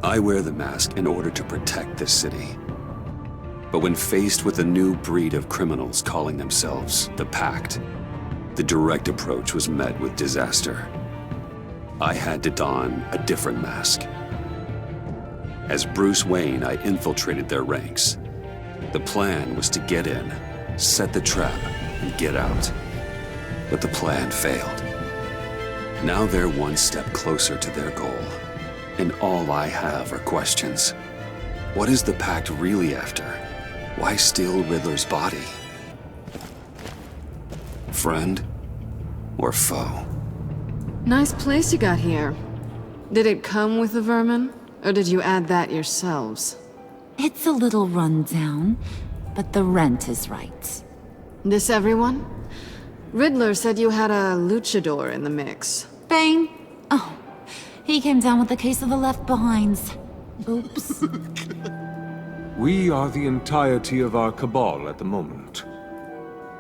I wear the mask in order to protect this city. But when faced with a new breed of criminals calling themselves the Pact, the direct approach was met with disaster. I had to don a different mask. As Bruce Wayne, I infiltrated their ranks. The plan was to get in, set the trap, and get out. But the plan failed. Now they're one step closer to their goal. And all I have are questions. What is the Pact really after? Why steal Riddler's body? Friend or foe? Nice place you got here. Did it come with the vermin? Or did you add that yourselves? It's a little run down, but the rent is right. This everyone? Riddler said you had a luchador in the mix. Bane? Oh, he came down with a case of the left behinds. Oops. We are the entirety of our cabal at the moment.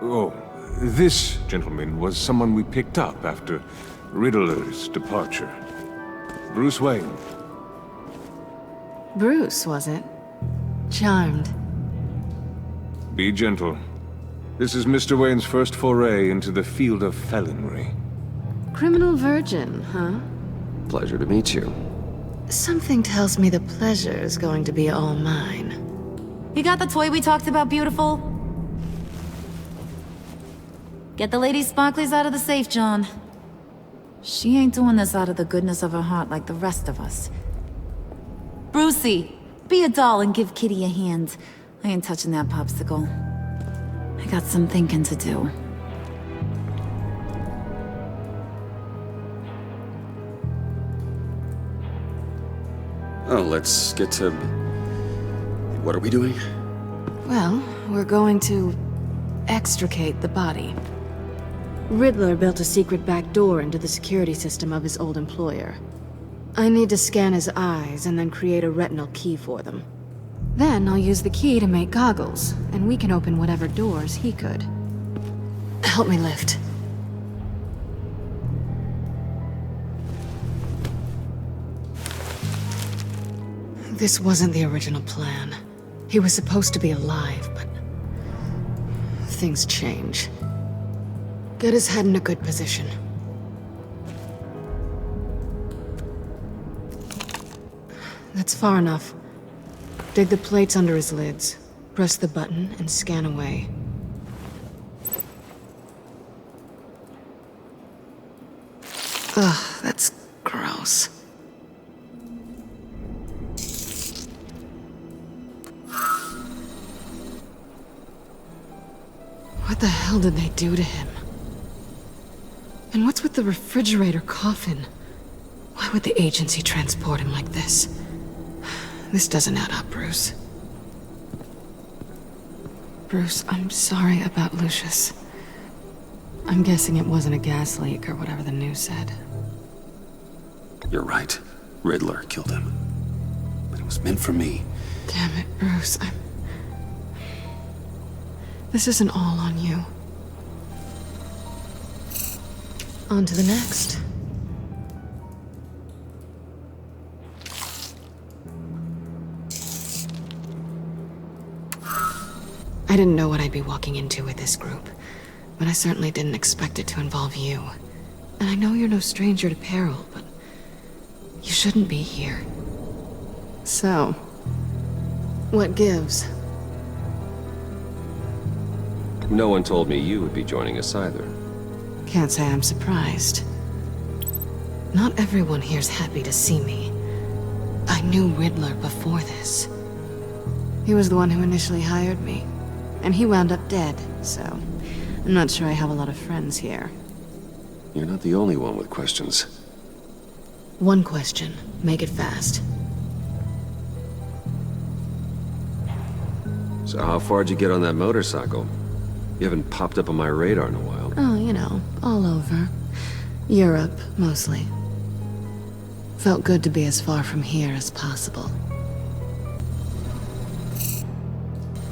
Oh, this gentleman was someone we picked up after Riddler's departure. Bruce Wayne. Bruce, was it? Charmed. Be gentle. This is Mr. Wayne's first foray into the field of felonry. Criminal virgin, huh? Pleasure to meet you. Something tells me the pleasure is going to be all mine. You got the toy we talked about, beautiful? Get the lady sparklies out of the safe, John. She ain't doing this out of the goodness of her heart like the rest of us. Brucey, be a doll and give Kitty a hand. I ain't touching that popsicle. I got some thinking to do. Oh, let's get to... What are we doing? Well, we're going to extricate the body. Riddler built a secret back door into the security system of his old employer. I need to scan his eyes and then create a retinal key for them. Then I'll use the key to make goggles, and we can open whatever doors he could. Help me lift. This wasn't the original plan. He was supposed to be alive, but... things change. Get his head in a good position. That's far enough. Dig the plates under his lids. Press the button and scan away. Ugh, that's gross. What the hell did they do to him? And what's with the refrigerator coffin? Why would the agency transport him like this? This doesn't add up, Bruce. Bruce, I'm sorry about Lucius. I'm guessing it wasn't a gas leak or whatever the news said. You're right. Riddler killed him. But it was meant for me. Damn it, Bruce. This isn't all on you. On to the next. I didn't know what I'd be walking into with this group, but I certainly didn't expect it to involve you. And I know you're no stranger to peril, but you shouldn't be here. So, what gives? No one told me you would be joining us either. Can't say I'm surprised. Not everyone here's happy to see me. I knew Riddler before this. He was the one who initially hired me. And he wound up dead, so I'm not sure I have a lot of friends here. You're not the only one with questions. One question. Make it fast. So how far'd you get on that motorcycle? You haven't popped up on my radar in a while. Oh, you know, all over. Europe, mostly. Felt good to be as far from here as possible.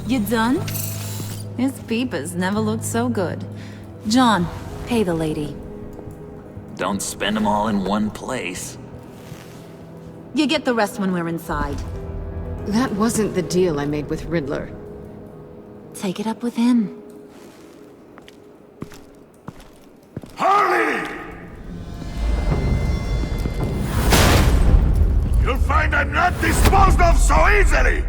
You done? His peepers never looked so good. John, pay the lady. Don't spend them all in one place. You get the rest when we're inside. That wasn't the deal I made with Riddler. Take it up with him. Harley! You'll find I'm not disposed of so easily!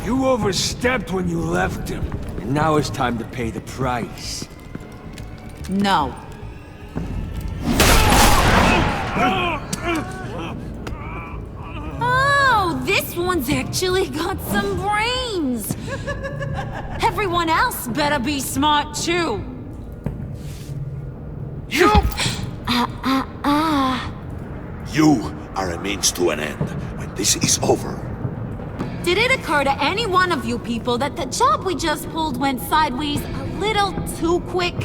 You overstepped when you left him, and now it's time to pay the price. No. Oh, this one's actually got some brains! Everyone else better be smart too! You! You are a means to an end. When this is over, Did it occur to any one of you people that the job we just pulled went sideways a little too quick?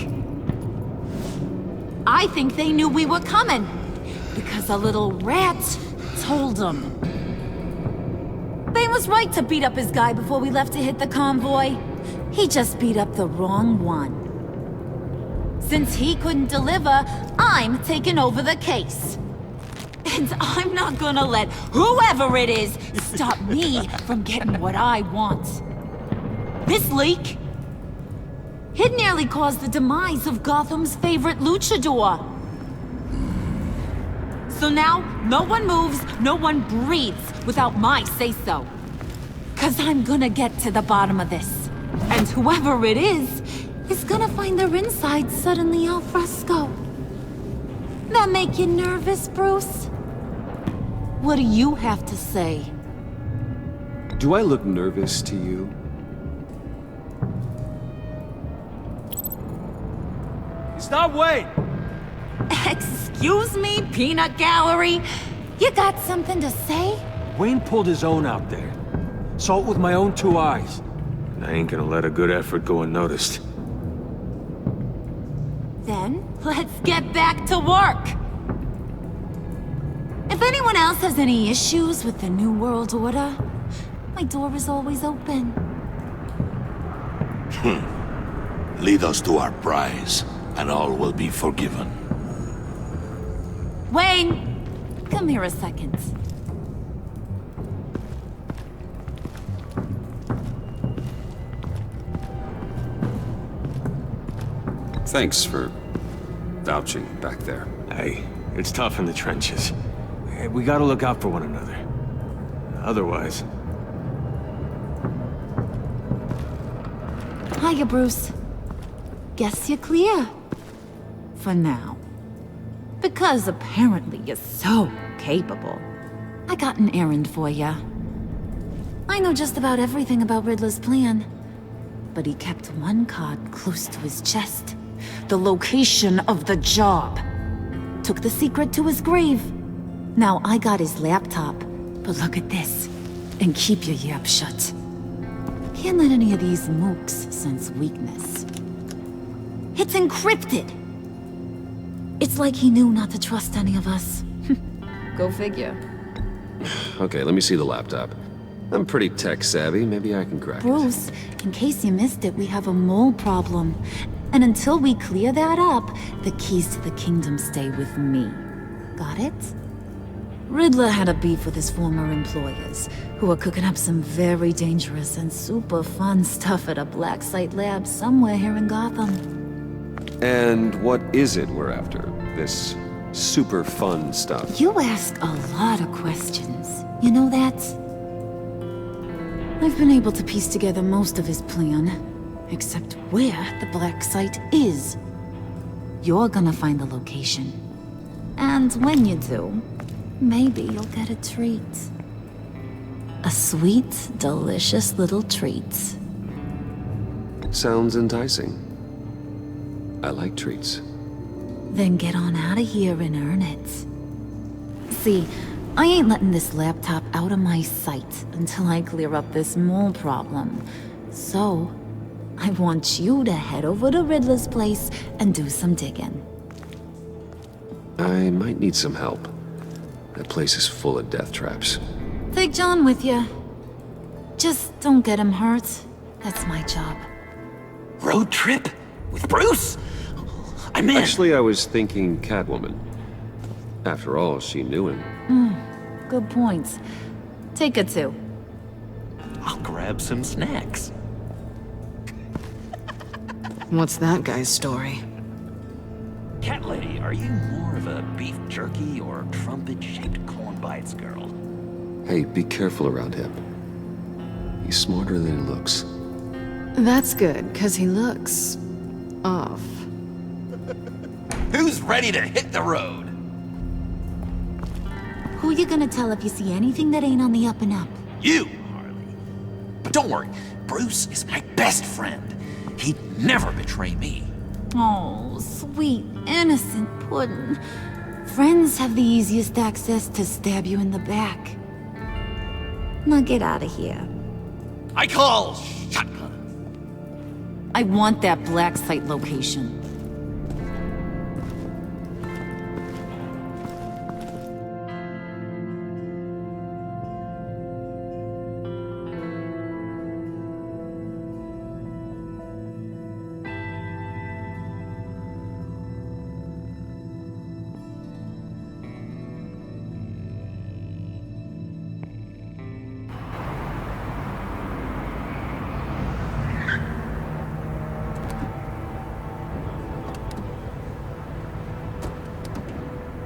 I think they knew we were coming, because a little rat told them. Bane was right to beat up his guy before we left to hit the convoy. He just beat up the wrong one. Since he couldn't deliver, I'm taking over the case. And I'm not gonna let whoever it is stop me from getting what I want. This leak, it nearly caused the demise of Gotham's favorite luchador. So now, no one moves, no one breathes without my say-so. 'Cause I'm gonna get to the bottom of this. And whoever it is gonna find their insides suddenly al fresco. That make you nervous, Bruce? What do you have to say? Do I look nervous to you? Stop waiting! Excuse me, peanut gallery? You got something to say? Wayne pulled his own out there. Saw it with my own 2 eyes. And I ain't gonna let a good effort go unnoticed. Then, let's get back to work! If anyone else has any issues with the New World Order, my door is always open. lead us to our prize, and all will be forgiven. Wayne! Come here a second. Thanks for vouching back there. Hey, it's tough in the trenches. We gotta look out for one another. Otherwise... Hiya, Bruce. Guess you're clear. For now. Because apparently you're so capable. I got an errand for ya. I know just about everything about Riddler's plan. But he kept one card close to his chest. The location of the job. Took the secret to his grave. Now I got his laptop. But look at this. And keep your yap shut. Can't let any of these mooks sense weakness. It's encrypted! It's like he knew not to trust any of us. Go figure. Okay, let me see the laptop. I'm pretty tech savvy. Maybe I can crack it. Bruce, in case you missed it, we have a mole problem. And until we clear that up, the keys to the kingdom stay with me. Got it? Riddler had a beef with his former employers, who were cooking up some very dangerous and super fun stuff at a black site lab somewhere here in Gotham. And what is it we're after? This super fun stuff? You ask a lot of questions. You know that? I've been able to piece together most of his plan, except where the black site is. You're gonna find the location. And when you do, maybe you'll get a treat. A sweet, delicious little treat. Sounds enticing. I like treats. Then get on out of here and earn it. See, I ain't letting this laptop out of my sight until I clear up this mole problem. So, I want you to head over to Riddler's place and do some digging. I might need some help. That place is full of death traps. Take John with you. Just don't get him hurt. That's my job. Road trip? With Bruce? I'm in. Actually, I was thinking Catwoman. After all, she knew him. Good points. Take her to. I'll grab some snacks. What's that guy's story? Cat lady, are you more of a beef jerky or trumpet-shaped corn bites girl? Hey, be careful around him. He's smarter than he looks. That's good, because he looks... off. Who's ready to hit the road? Who you gonna tell if you see anything that ain't on the up and up? You, Harley. But don't worry, Bruce is my best friend. He'd never betray me. Oh, sweet, innocent puddin'. Friends have the easiest access to stab you in the back. Now get out of here. I call shotgun. I want that black site location.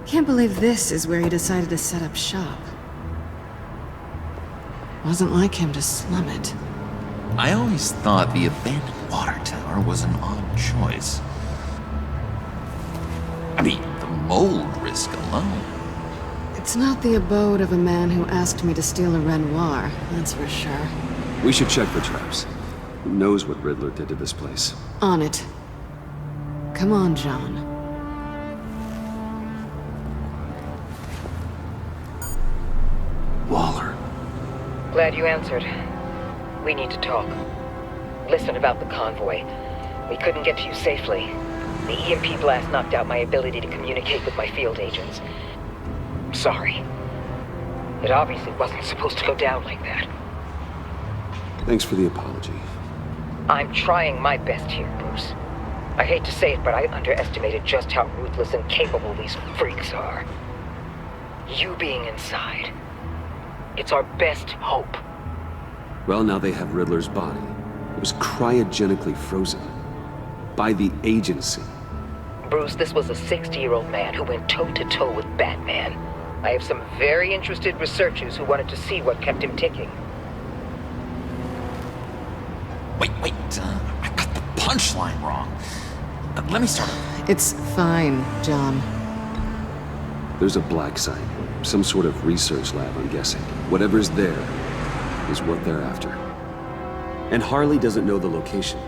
Can't believe this is where he decided to set up shop. Wasn't like him to slum it. I always thought the abandoned water tower was an odd choice. I mean, the mold risk alone. It's not the abode of a man who asked me to steal a Renoir, that's for sure. We should check for traps. Who knows what Riddler did to this place? On it. Come on, John. Waller. Glad you answered. We need to talk. Listen about the convoy. We couldn't get to you safely. The EMP blast knocked out my ability to communicate with my field agents. Sorry. It obviously wasn't supposed to go down like that. Thanks for the apology. I'm trying my best here, Bruce. I hate to say it, but I underestimated just how ruthless and capable these freaks are. You being inside. It's our best hope. Well, now they have Riddler's body. It was cryogenically frozen. By the agency. Bruce, this was a 60-year-old man who went toe-to-toe with Batman. I have some very interested researchers who wanted to see what kept him ticking. Wait, I got the punchline wrong. Let me start over. It's fine, John. There's a black site. Some sort of research lab, I'm guessing. Whatever's there is what they're after. And Harley doesn't know the location.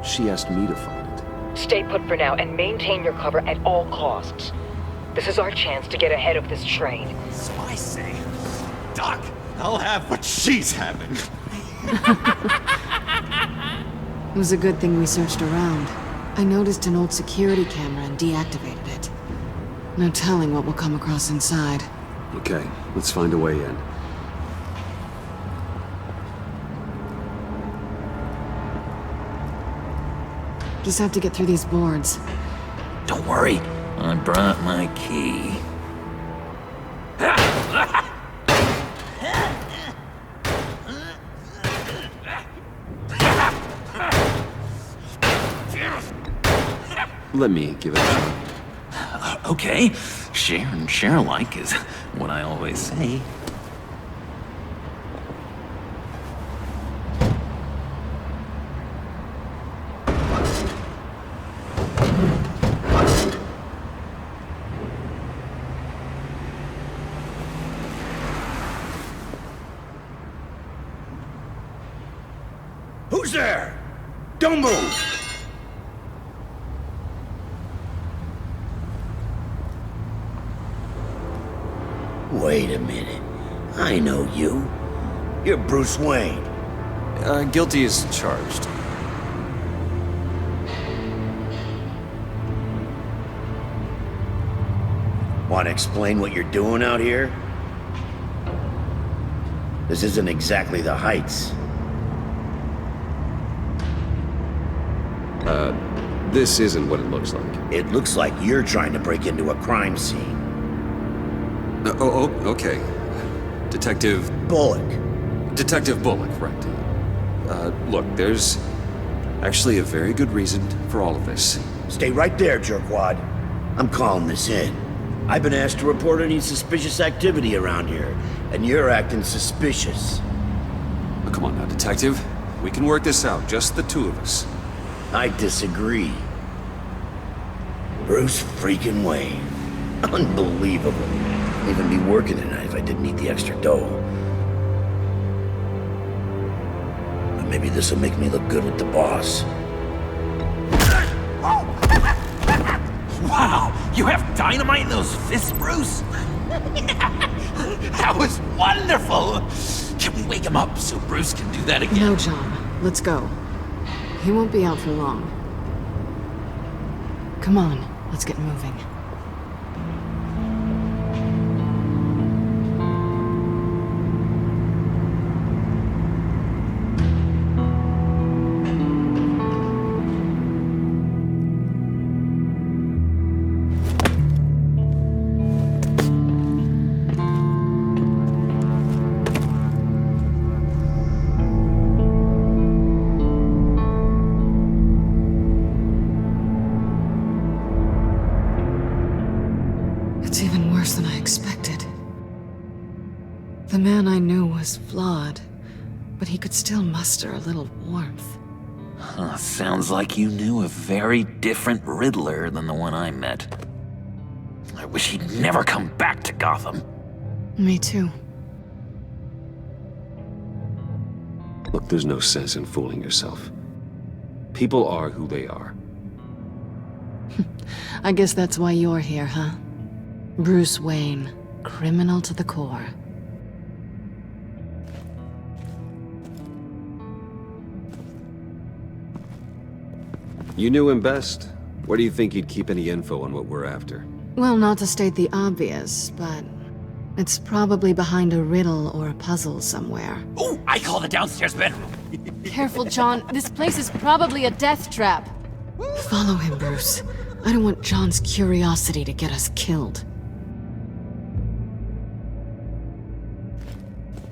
She asked me to find it. Stay put for now and maintain your cover at all costs. This is our chance to get ahead of this train. So I say, Doc, I'll have what she's having. It was a good thing we searched around. I noticed an old security camera and deactivated it. No telling what we'll come across inside. Okay, let's find a way in. Just have to get through these boards. Don't worry, I brought my key. Let me give it a shot. Okay, share and share alike is what I always say. Who's there? Don't move! Wait a minute. I know you. You're Bruce Wayne. Guilty as charged. Want to explain what you're doing out here? This isn't exactly the Heights. This isn't what it looks like. It looks like you're trying to break into a crime scene. Okay. Detective Bullock. Right. Look, there's actually a very good reason for all of this. Stay right there, jerkwad. I'm calling this in. I've been asked to report any suspicious activity around here, and you're acting suspicious. Oh, come on now, Detective. We can work this out, just the two of us. I disagree. Bruce freaking Wayne. Unbelievable. I'd even be working tonight if I didn't need the extra dough. But maybe this'll make me look good with the boss. Wow, you have dynamite in those fists, Bruce? That was wonderful! Can we wake him up so Bruce can do that again? No, John. Let's go. He won't be out for long. Come on, let's get moving. It's even worse than I expected. The man I knew was flawed, but he could still muster a little warmth. Huh, sounds like you knew a very different Riddler than the one I met. I wish he'd never come back to Gotham. Me too. Look, there's no sense in fooling yourself. People are who they are. I guess that's why you're here, huh? Bruce Wayne, criminal to the core. You knew him best. Where do you think he'd keep any info on what we're after? Well, not to state the obvious, but it's probably behind a riddle or a puzzle somewhere. Oh, I call the downstairs bedroom. Careful, John. This place is probably a death trap. Follow him, Bruce. I don't want John's curiosity to get us killed.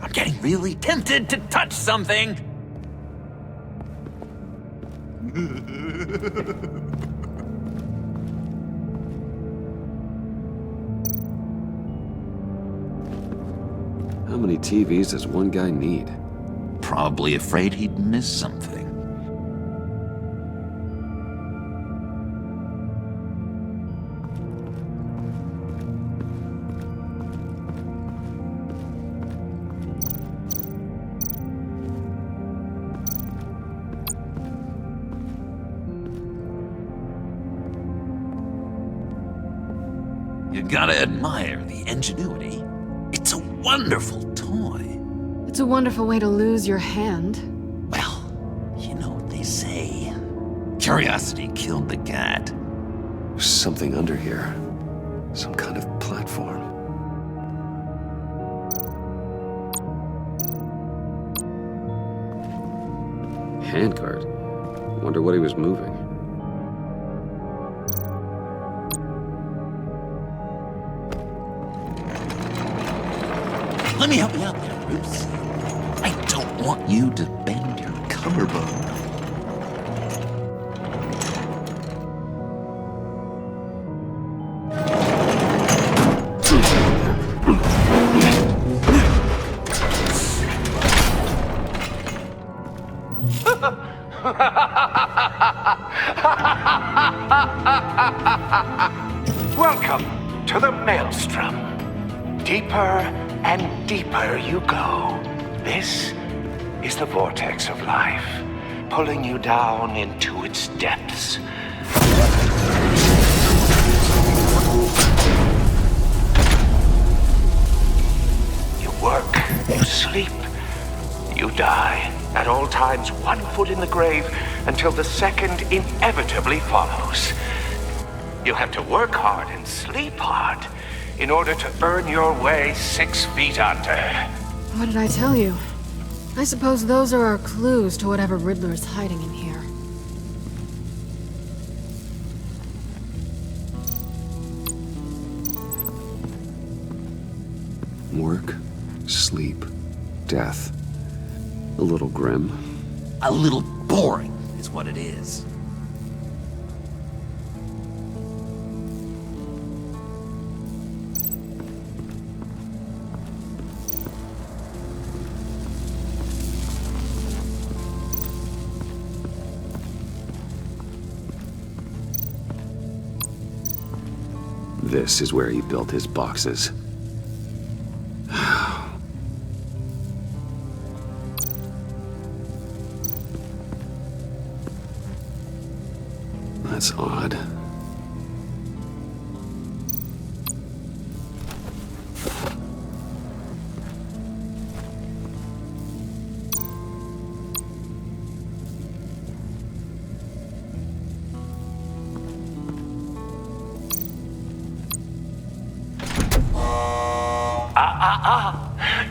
I'm getting really tempted to touch something. How many TVs does one guy need? Probably afraid he'd miss something. You gotta admire the ingenuity. It's a wonderful toy. It's a wonderful way to lose your hand. Well, you know what they say. Curiosity killed the cat. There's something under here. Some kind of platform. Handcart. Wonder what he was moving. Let me help you out there, Bruce. I don't want you to bend your collarbone. Welcome to the Maelstrom. Deeper and deeper you go. This is the vortex of life, pulling you down into its depths. You work, you sleep, you die. At all times, 1 foot in the grave until the second inevitably follows. You have to work hard and sleep hard in order to earn your way 6 feet under. What did I tell you? I suppose those are our clues to whatever Riddler is hiding in here. Work, sleep, death. A little grim. A little boring is what it is. This is where he built his boxes. That's odd.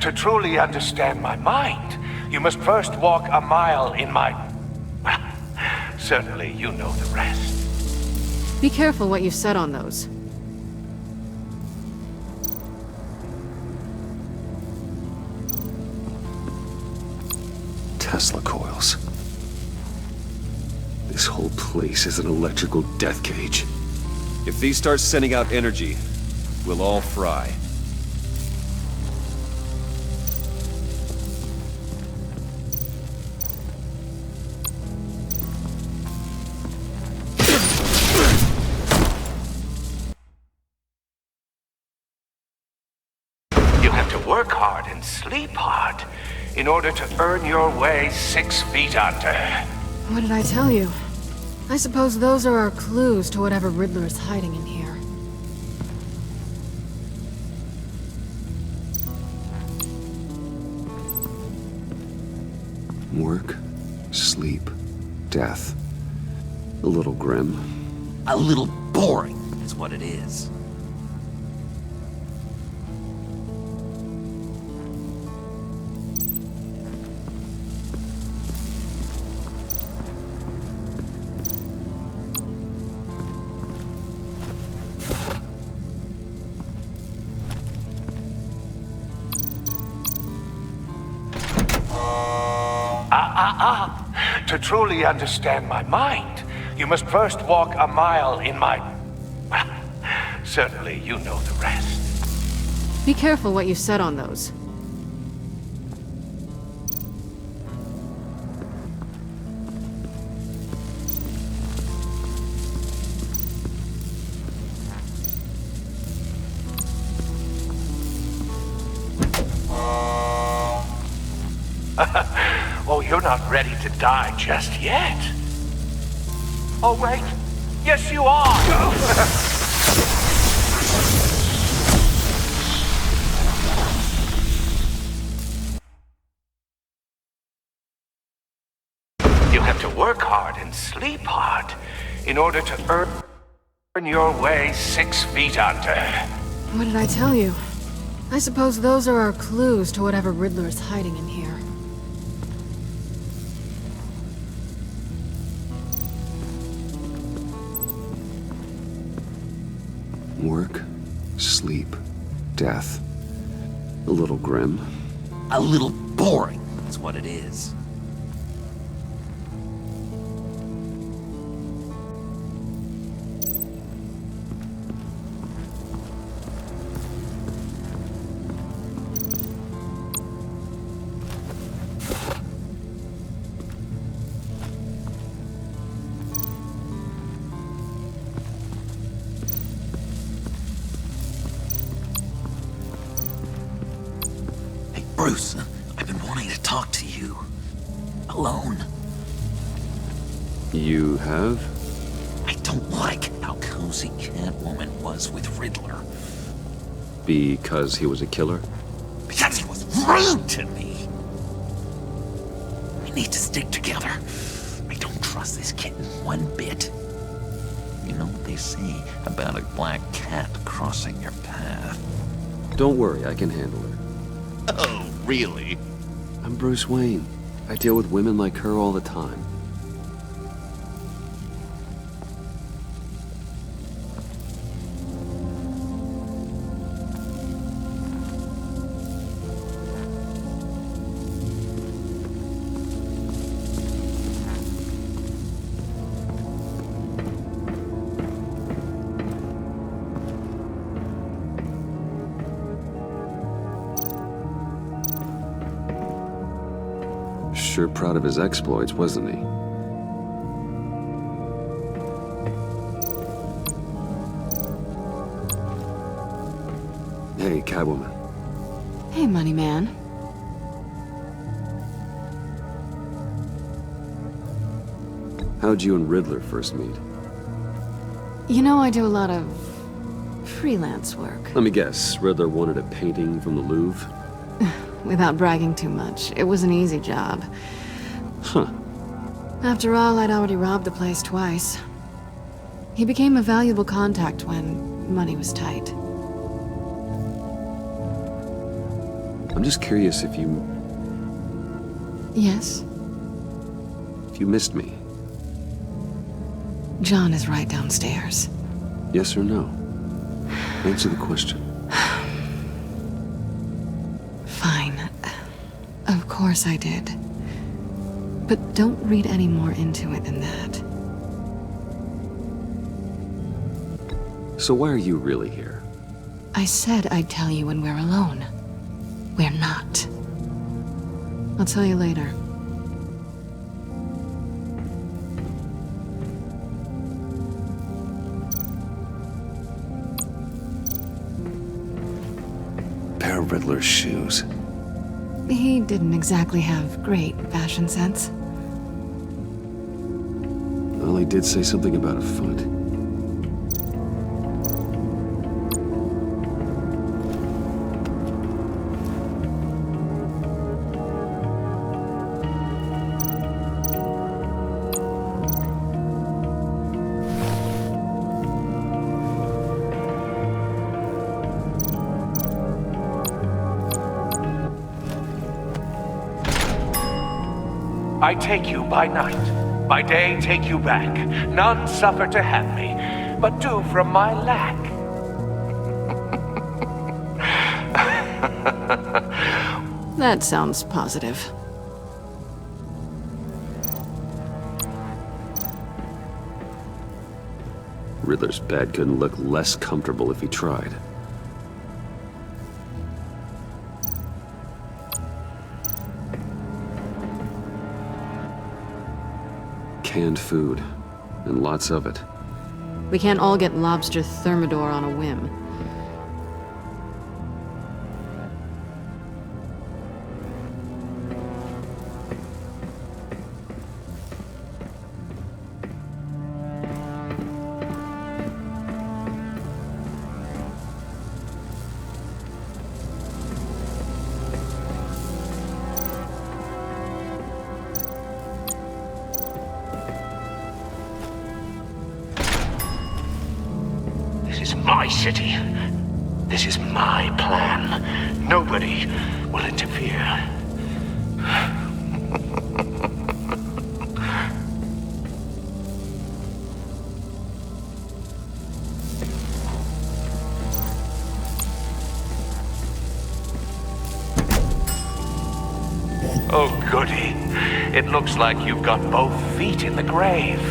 To truly understand my mind, you must first walk a mile in my... Well, certainly you know the rest. Be careful what you said on those. Tesla coils. This whole place is an electrical death cage. If these start sending out energy, we'll all fry. You have to work hard and sleep hard in order to earn your way 6 feet under. What did I tell you? I suppose those are our clues to whatever Riddler is hiding in here. Work, sleep, death. A little grim. A little boring is what it is. To truly understand my mind, you must first walk a mile in my... Well, certainly you know the rest. Be careful what you said on those. Oh, you're not ready to die just yet. Oh, wait. Yes, you are. You have to work hard and sleep hard in order to earn your way 6 feet under. What did I tell you? I suppose those are our clues to whatever Riddler is hiding in here. Work, sleep, death. A little grim. A little boring is what it is. Bruce, I've been wanting to talk to you. Alone. You have? I don't like how cozy Catwoman was with Riddler. Because he was a killer? Because he was rude to me! We need to stick together. I don't trust this kitten one bit. You know what they say about a black cat crossing your path? Don't worry, I can handle her. Oh, really? I'm Bruce Wayne. I deal with women like her all the time. sure proud of his exploits, wasn't he? Hey, Catwoman. Hey, Money Man. How'd you and Riddler first meet? You know, I do a lot of freelance work. Let me guess, Riddler wanted a painting from the Louvre? Without bragging too much, it was an easy job. Huh. After all, I'd already robbed the place twice. He became a valuable contact when money was tight. I'm just curious if you... Yes? if you missed me. John is right downstairs. Yes or no? Answer the question. Fine. Of course I did. But don't read any more into it than that. So why are you really here? I said I'd tell you when we're alone. We're not. I'll tell you later. Pair of Riddler's shoes. He didn't exactly have great fashion sense. Well, he did say something about a foot. I take you by night, by day take you back. None suffer to have me, but do from my lack. That sounds positive. Riddler's bed couldn't look less comfortable if he tried. Canned food, and lots of it. We can't all get lobster thermidor on a whim. This is my city. This is my plan. Nobody will interfere. Oh, goody. It looks like you've got both feet in the grave.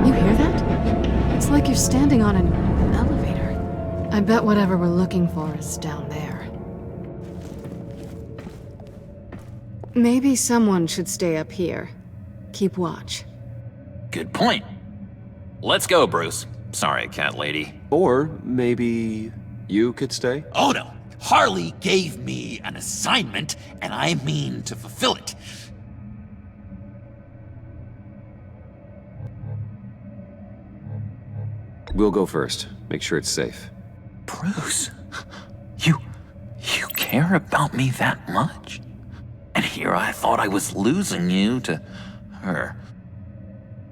You hear that? It's like you're standing on an elevator. I bet whatever we're looking for is down there. Maybe someone should stay up here. Keep watch. Good point. Let's go, Bruce. Sorry, cat lady. Or maybe you could stay? Oh no! Harley gave me an assignment, and I mean to fulfill it. We'll go first. Make sure it's safe. Bruce, you care about me that much? And here I thought I was losing you to her.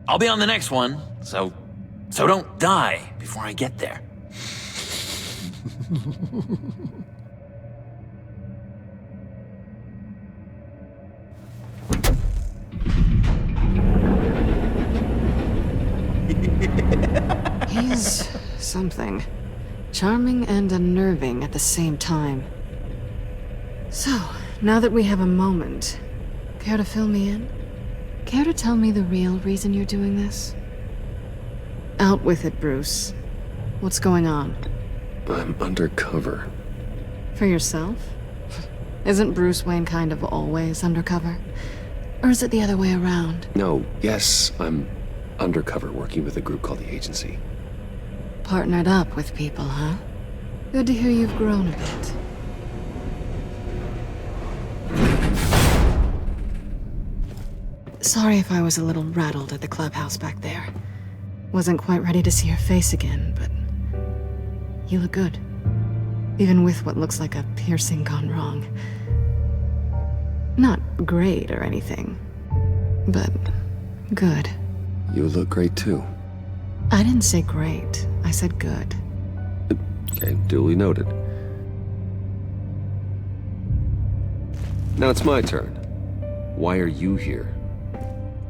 I'll be on the next one, so don't die before I get there. He's something. Charming and unnerving at the same time. So, now that we have a moment, care to fill me in? Care to tell me the real reason you're doing this? Out with it, Bruce. What's going on? I'm undercover. For yourself? Isn't Bruce Wayne kind of always undercover? Or is it the other way around? No, yes, I'm undercover working with a group called the Agency. Partnered up with people, huh? Good to hear you've grown a bit. Sorry if I was a little rattled at the clubhouse back there. Wasn't quite ready to see your face again, but you look good. Even with what looks like a piercing gone wrong. Not great or anything, but good. You look great too. I didn't say great, I said good. Okay, duly noted. Now it's my turn. Why are you here?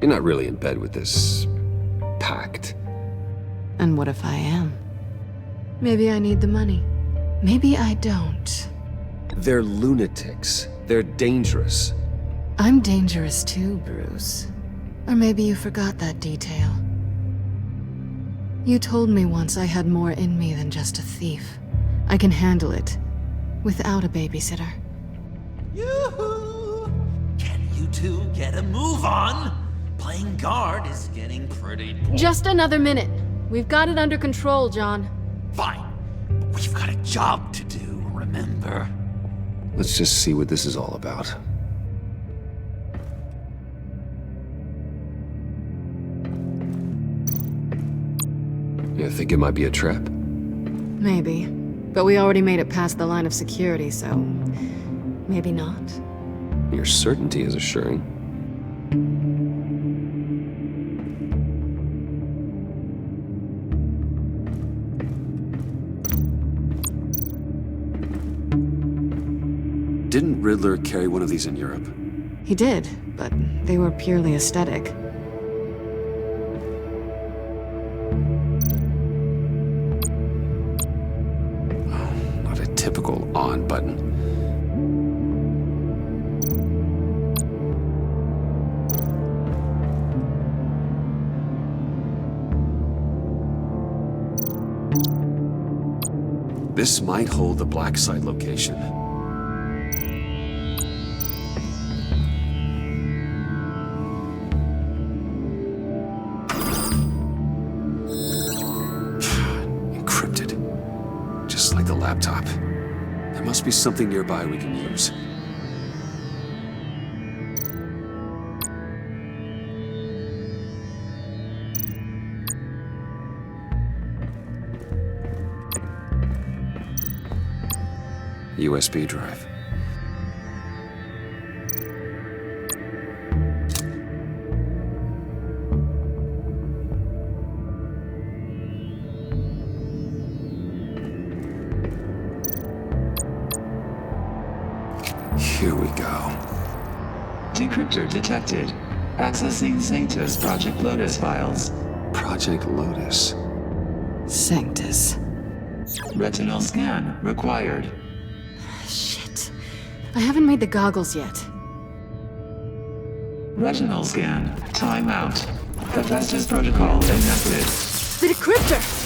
You're not really in bed with this pact. And what if I am? Maybe I need the money. Maybe I don't. They're lunatics. They're dangerous. I'm dangerous too, Bruce. Or maybe you forgot that detail. You told me once I had more in me than just a thief. I can handle it, without a babysitter. Yoo-hoo! Can you two get a move on? Playing guard is getting pretty boring. Just another minute. We've got it under control, John. Fine. But we've got a job to do, remember? Let's just see what this is all about. You think it might be a trap? Maybe. But we already made it past the line of security, so... maybe not. Your certainty is assuring. Didn't Riddler carry one of these in Europe? He did, but they were purely aesthetic. Not a typical on button. This might hold the black site location. Encrypted. Just like the laptop. There must be something nearby we can use. USB drive. Here we go. Decryptor detected. Accessing Sanctus Project Lotus files. Project Lotus. Sanctus. Retinal scan required. Shit. I haven't made the goggles yet. Retinal scan. Timeout. Hephaestus protocol enacted. The decryptor!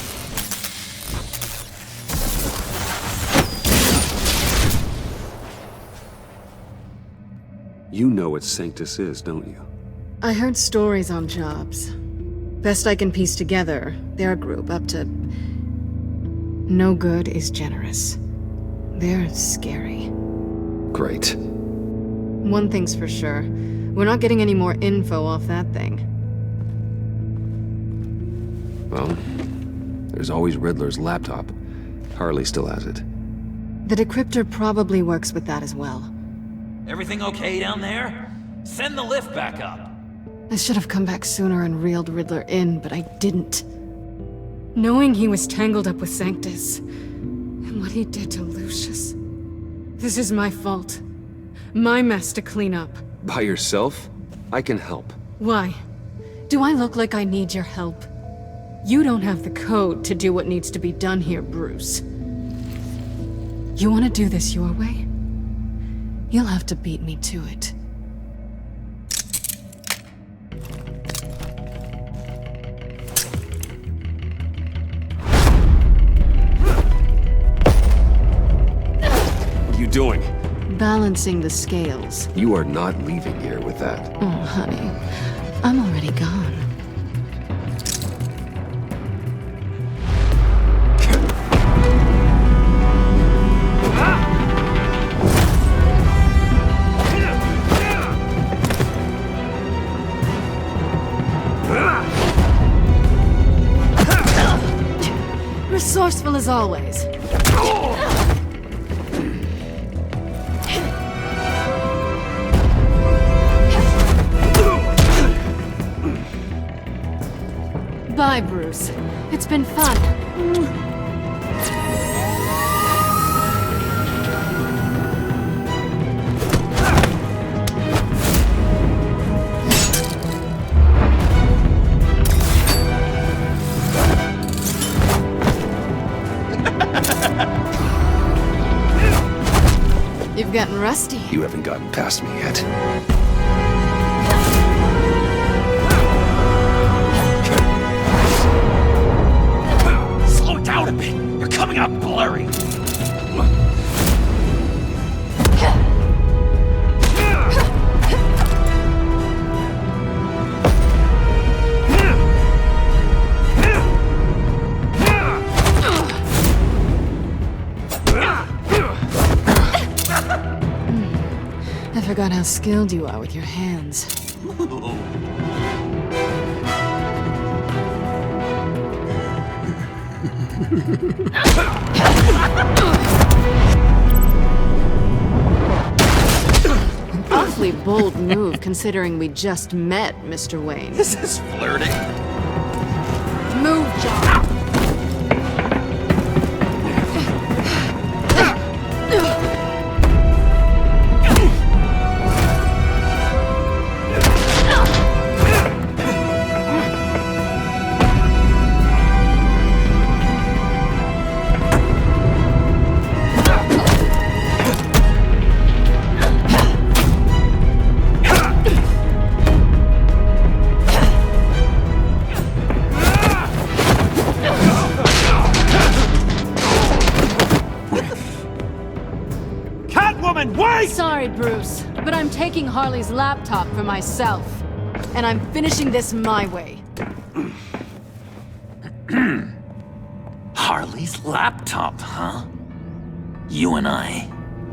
You know what Sanctus is, don't you? I heard stories on jobs. Best I can piece together, they're a group up to... no good is generous. They're scary. Great. One thing's for sure. We're not getting any more info off that thing. Well, there's always Riddler's laptop. Harley still has it. The decryptor probably works with that as well. Everything okay down there? Send the lift back up. I should have come back sooner and reeled Riddler in, but I didn't. Knowing he was tangled up with Sanctus, and what he did to Lucius. This is my fault. My mess to clean up. By yourself? I can help. Why? Do I look like I need your help? You don't have the code to do what needs to be done here, Bruce. You want to do this your way? You'll have to beat me to it. doing? Balancing the scales. You are not leaving here with that. Oh, honey. I'm already gone. Resourceful as always. Bye, Bruce. It's been fun. You've gotten rusty. You haven't gotten past me yet. Slow down a bit. You're coming up blurry. I forgot how skilled you are with your hands. Awfully bold move considering we just met, Mr. Wayne. This is flirting. Move, John. Sorry, Bruce, but I'm taking Harley's laptop for myself. And I'm finishing this my way. Harley's laptop, huh? You and I,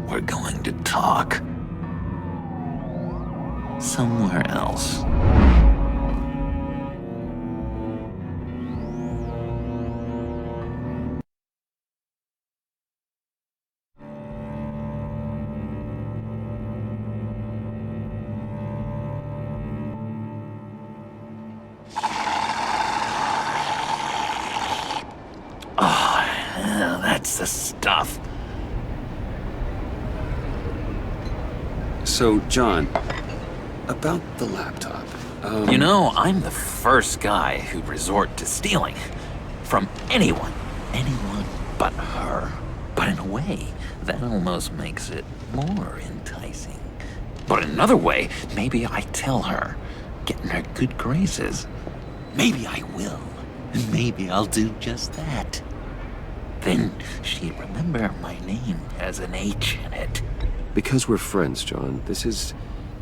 we're going to talk. Somewhere else. That's the stuff. So, John, about the laptop. You know, I'm the first guy who'd resort to stealing. From anyone. Anyone but her. But in a way, that almost makes it more enticing. But in another way, maybe I tell her, get in her good graces. Maybe I will. And maybe I'll do just that. Then she'd remember my name has an H in it. Because we're friends, John. This is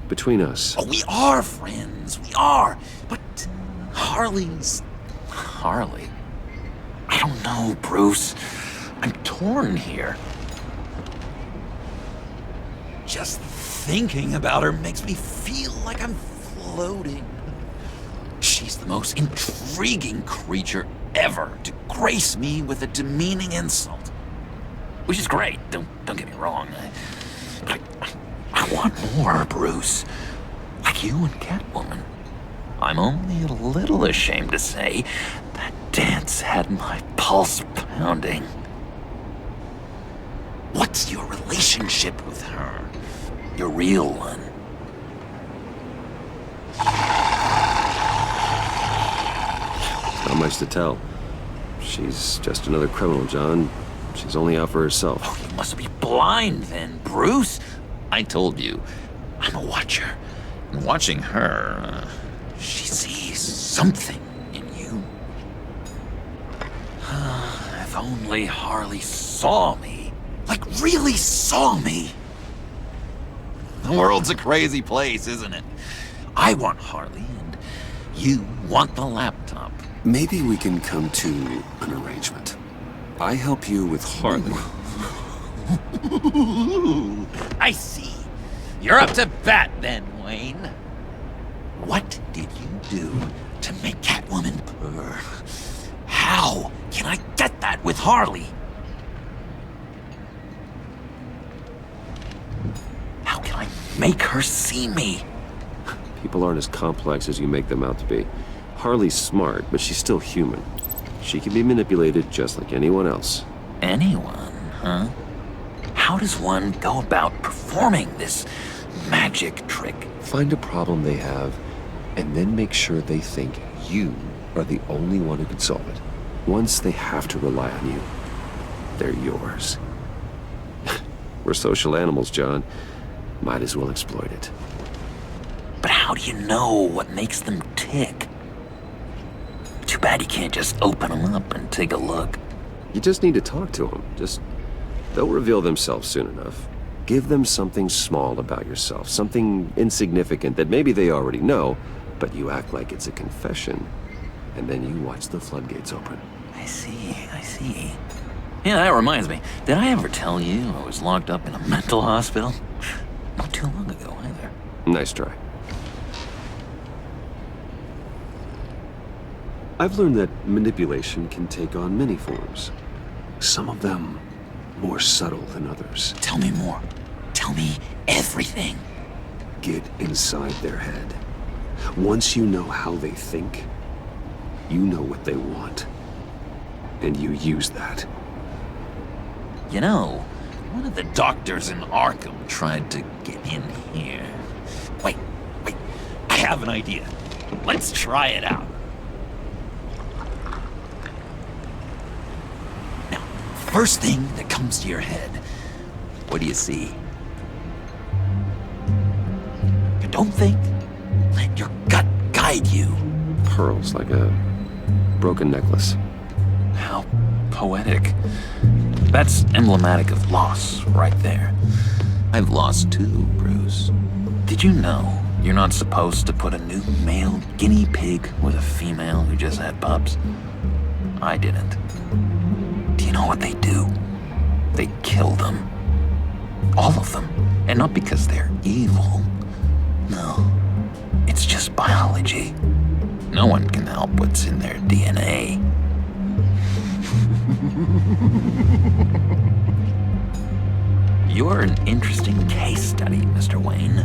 between us. Oh, we are friends. We are. But Harley's... Harley? I don't know, Bruce. I'm torn here. Just thinking about her makes me feel like I'm floating. She's the most intriguing creature ever to grace me with a demeaning insult. Which is great, don't get me wrong. I want more, Bruce. Like you and Catwoman. I'm only a little ashamed to say that dance had my pulse pounding. What's your relationship with her? Your real one? Not much to tell. She's just another criminal, John. She's only out for herself. Oh, you must be blind then, Bruce. I told you, I'm a watcher. And watching her, she sees something in you. If only Harley saw me. Like really saw me. The world's a crazy place, isn't it? I want Harley, and you want the laptop. Maybe we can come to an arrangement. I help you with Harley. I see. You're up to bat then, Wayne. What did you do to make Catwoman purr? How can I get that with Harley? How can I make her see me? People aren't as complex as you make them out to be. Harley's smart, but she's still human. She can be manipulated just like anyone else. Anyone, huh? How does one go about performing this magic trick? Find a problem they have, and then make sure they think you are the only one who can solve it. Once they have to rely on you, they're yours. We're social animals, John. Might as well exploit it. But how do you know what makes them tick? Too bad you can't just open them up and take a look. You just need to talk to them. They'll reveal themselves soon enough. Give them something small about yourself, something insignificant that maybe they already know, but you act like it's a confession, and then you watch the floodgates open. I see. Yeah, that reminds me. Did I ever tell you I was locked up in a mental hospital? Not too long ago, either. Nice try. I've learned that manipulation can take on many forms. Some of them more subtle than others. Tell me more. Tell me everything. Get inside their head. Once you know how they think, you know what they want. And you use that. You know, one of the doctors in Arkham tried to get in here. Wait. I have an idea. Let's try it out. Now, first thing that comes to your head, what do you see? Don't think. Let your gut guide you. Pearls like a broken necklace. How poetic. That's emblematic of loss, right there. I've lost too, Bruce. Did you know you're not supposed to put a new male guinea pig with a female who just had pups? I didn't. Do you know what they do? They kill them. All of them. And not because they're evil. No. It's just biology. No one can help what's in their DNA. You're an interesting case study, Mr. Wayne.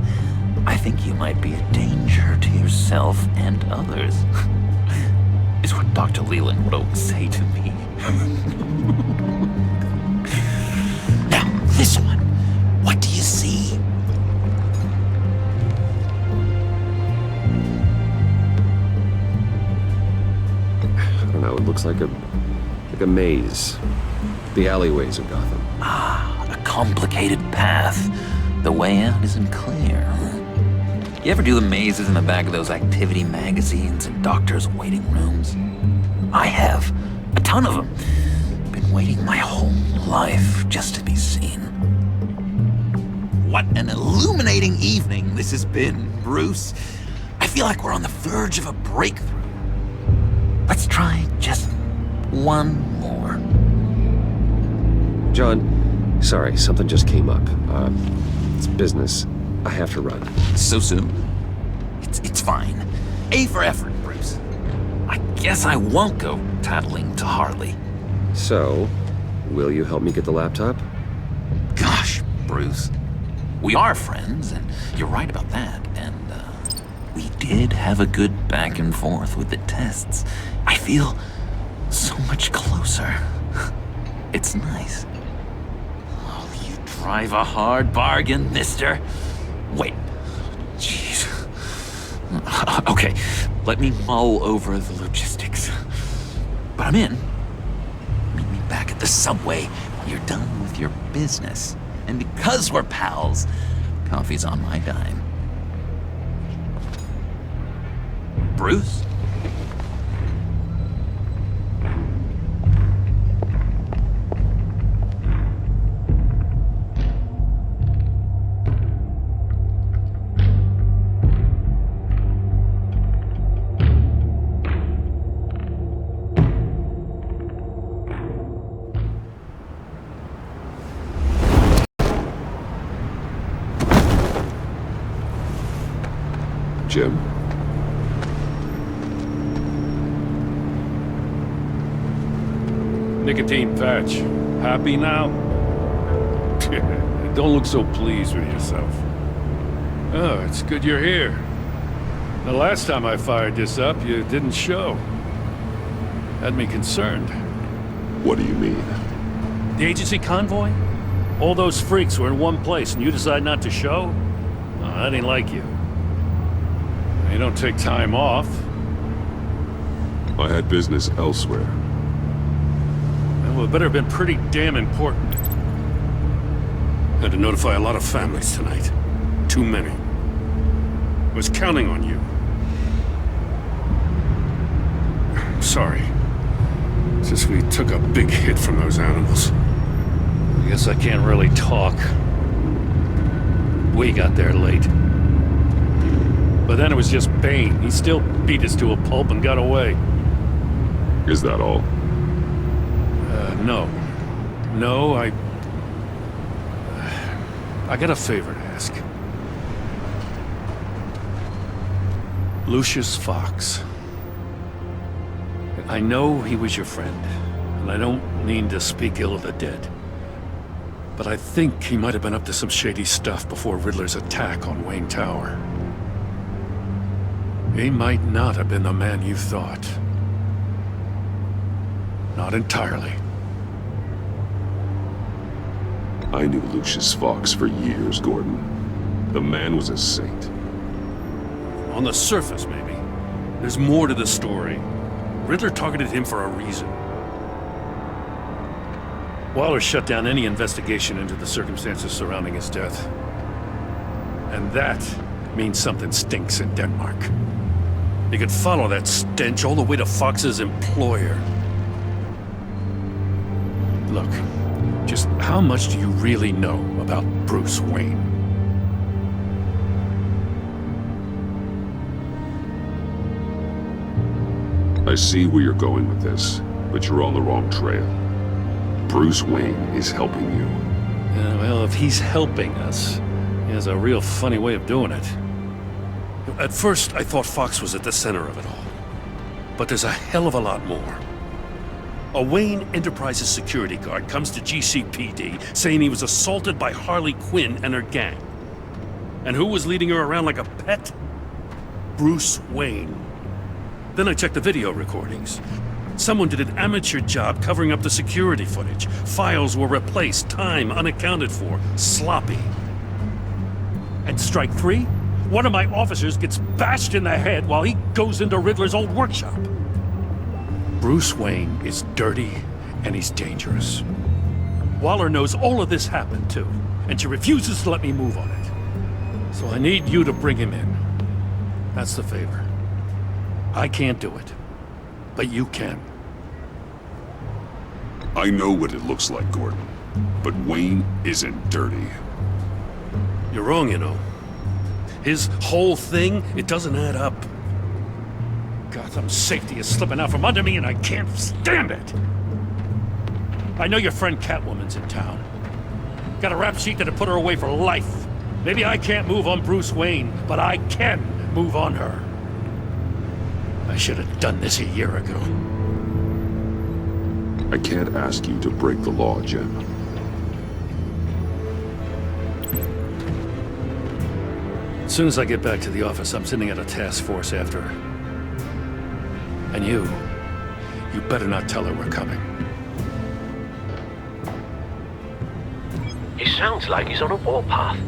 I think you might be a danger to yourself and others. Is what Dr. Leland would always say to me. Now, this one. What do you see? I don't know, it looks like a maze. The alleyways of Gotham. A complicated path. The way out isn't clear. You ever do the mazes in the back of those activity magazines and doctors' waiting rooms? I have. A ton of them. Been waiting my whole life just to be seen. What an illuminating evening this has been, Bruce. I feel like we're on the verge of a breakthrough. Let's try just one more. John, sorry, something just came up. It's business. I have to run. So soon? It's fine. A for effort, Bruce. I guess I won't go tattling to Harley. So, will you help me get the laptop? Gosh, Bruce. We are friends, and you're right about that. And, we did have a good back and forth with the tests. I feel so much closer. It's nice. Oh, you drive a hard bargain, mister. Wait. Jeez. Okay, let me mull over the logistics. But I'm in. Meet me back at the subway when you're done with your business. And because we're pals, coffee's on my dime. Bruce? Jim. Nicotine patch. Happy now? Don't look so pleased with yourself. Oh, it's good you're here. The last time I fired this up, you didn't show. Had me concerned. What do you mean? The agency convoy? All those freaks were in one place and you decide not to show? Oh, that ain't like you. You don't take time off. I had business elsewhere. Well, it better have been pretty damn important. Had to notify a lot of families tonight. Too many. Was counting on you. Sorry. Since we took a big hit from those animals. I guess I can't really talk. We got there late. But then it was just Bane. He still beat us to a pulp and got away. Is that all? No. No, I got a favor to ask. Lucius Fox. I know he was your friend, and I don't mean to speak ill of the dead. But I think he might have been up to some shady stuff before Riddler's attack on Wayne Tower. He might not have been the man you thought. Not entirely. I knew Lucius Fox for years, Gordon. The man was a saint. On the surface, maybe. There's more to the story. Riddler targeted him for a reason. Waller shut down any investigation into the circumstances surrounding his death. And that means something stinks in Denmark. You could follow that stench all the way to Fox's employer. Look, just how much do you really know about Bruce Wayne? I see where you're going with this, but you're on the wrong trail. Bruce Wayne is helping you. Well, if he's helping us, he has a real funny way of doing it. At first, I thought Fox was at the center of it all. But there's a hell of a lot more. A Wayne Enterprises security guard comes to GCPD saying he was assaulted by Harley Quinn and her gang. And who was leading her around like a pet? Bruce Wayne. Then I checked the video recordings. Someone did an amateur job covering up the security footage. Files were replaced, time unaccounted for, sloppy. And strike three? One of my officers gets bashed in the head while he goes into Riddler's old workshop. Bruce Wayne is dirty and he's dangerous. Waller knows all of this happened too, and she refuses to let me move on it. So I need you to bring him in. That's the favor. I can't do it, but you can. I know what it looks like, Gordon, but Wayne isn't dirty. You're wrong, you know. His whole thing, it doesn't add up. Gotham's safety is slipping out from under me and I can't stand it. I know your friend Catwoman's in town. Got a rap sheet that'd put her away for life. Maybe I can't move on Bruce Wayne, but I can move on her. I should have done this a year ago. I can't ask you to break the law, Jim. As soon as I get back to the office, I'm sending out a task force after her. And you better not tell her we're coming. He sounds like he's on a warpath.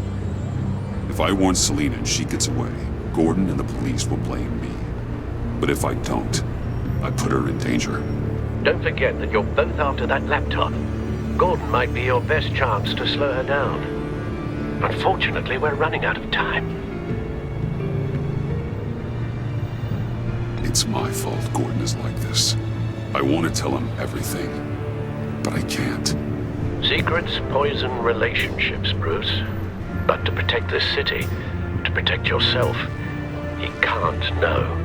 If I warn Selina and she gets away, Gordon and the police will blame me. But if I don't, I put her in danger. Don't forget that you're both after that laptop. Gordon might be your best chance to slow her down. Unfortunately, we're running out of time. It's my fault Gordon is like this. I want to tell him everything, but I can't. Secrets poison relationships, Bruce. But to protect this city, to protect yourself, he can't know.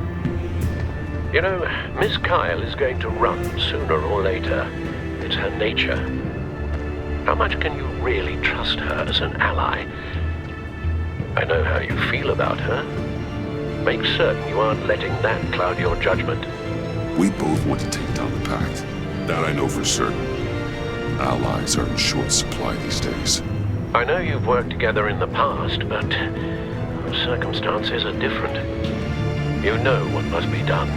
You know, Miss Kyle is going to run sooner or later. It's her nature. How much can you really trust her as an ally? I know how you feel about her. Make certain you aren't letting that cloud your judgment. We both want to take down the Pact. That I know for certain. Allies are in short supply these days. I know you've worked together in the past, but circumstances are different. You know what must be done.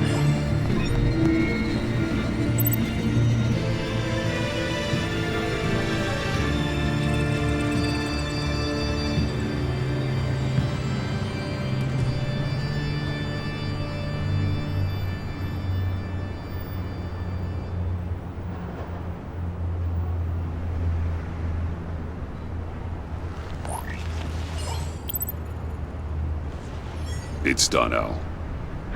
It's done, Al.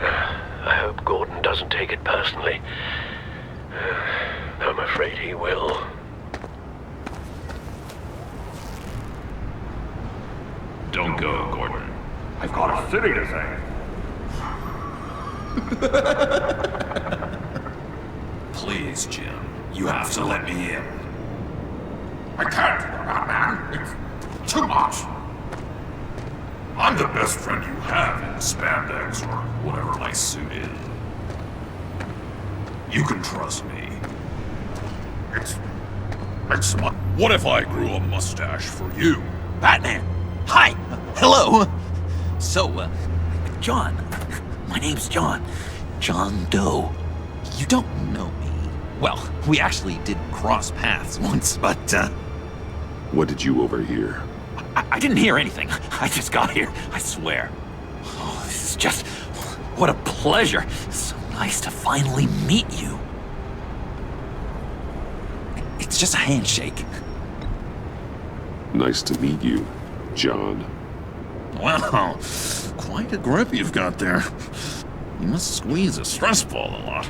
I hope Gordon doesn't take it personally. I'm afraid he will. Don't go, Gordon. I've got a city to save. Please, Jim. You have to let me in. I can't, man. It's too much. I'm the best friend you have in spandex or whatever my suit is. You can trust me. It's my... What if I grew a mustache for you? Batman! Hi! Hello! So, John. My name's John. John Doe. You don't know me. Well, we actually did cross paths once, but, What did you overhear? I didn't hear anything. I just got here, I swear. Oh, this is just... What a pleasure. So nice to finally meet you. It's just a handshake. Nice to meet you, John. Wow, quite a grip you've got there. You must squeeze a stress ball a lot.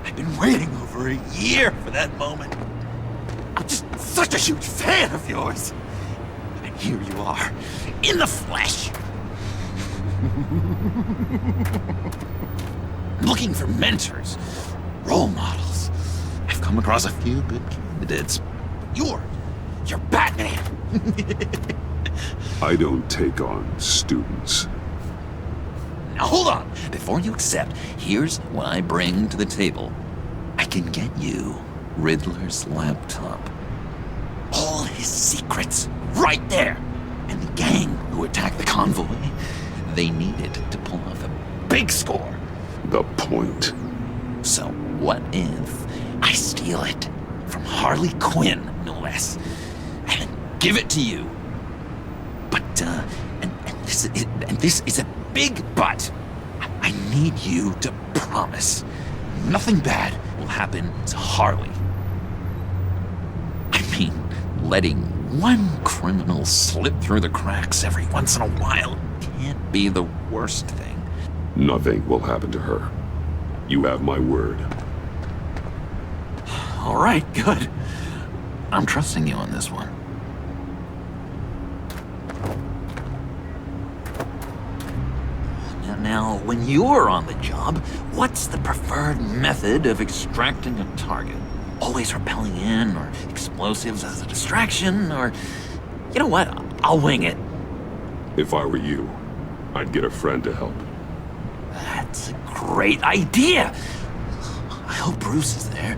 I've been waiting over a year for that moment. I'm just such a huge fan of yours. And here you are, in the flesh. Looking for mentors, role models. I've come across a few good candidates. You're Batman. I don't take on students. Now hold on. Before you accept, here's what I bring to the table. I can get you Riddler's laptop. All his secrets, right there. And the gang who attacked the convoy, they needed to pull off a big score. The point. So what if I steal it from Harley Quinn, no less, and give it to you? But, and this is a big but. I need you to promise nothing bad will happen to Harley. I mean, letting one criminal slip through the cracks every once in a while can't be the worst thing. Nothing will happen to her. You have my word. All right, good. I'm trusting you on this one. Now, when you're on the job, what's the preferred method of extracting a target? Always rappelling in, or explosives as a distraction, or... You know what? I'll wing it. If I were you, I'd get a friend to help. That's a great idea! I hope Bruce is there.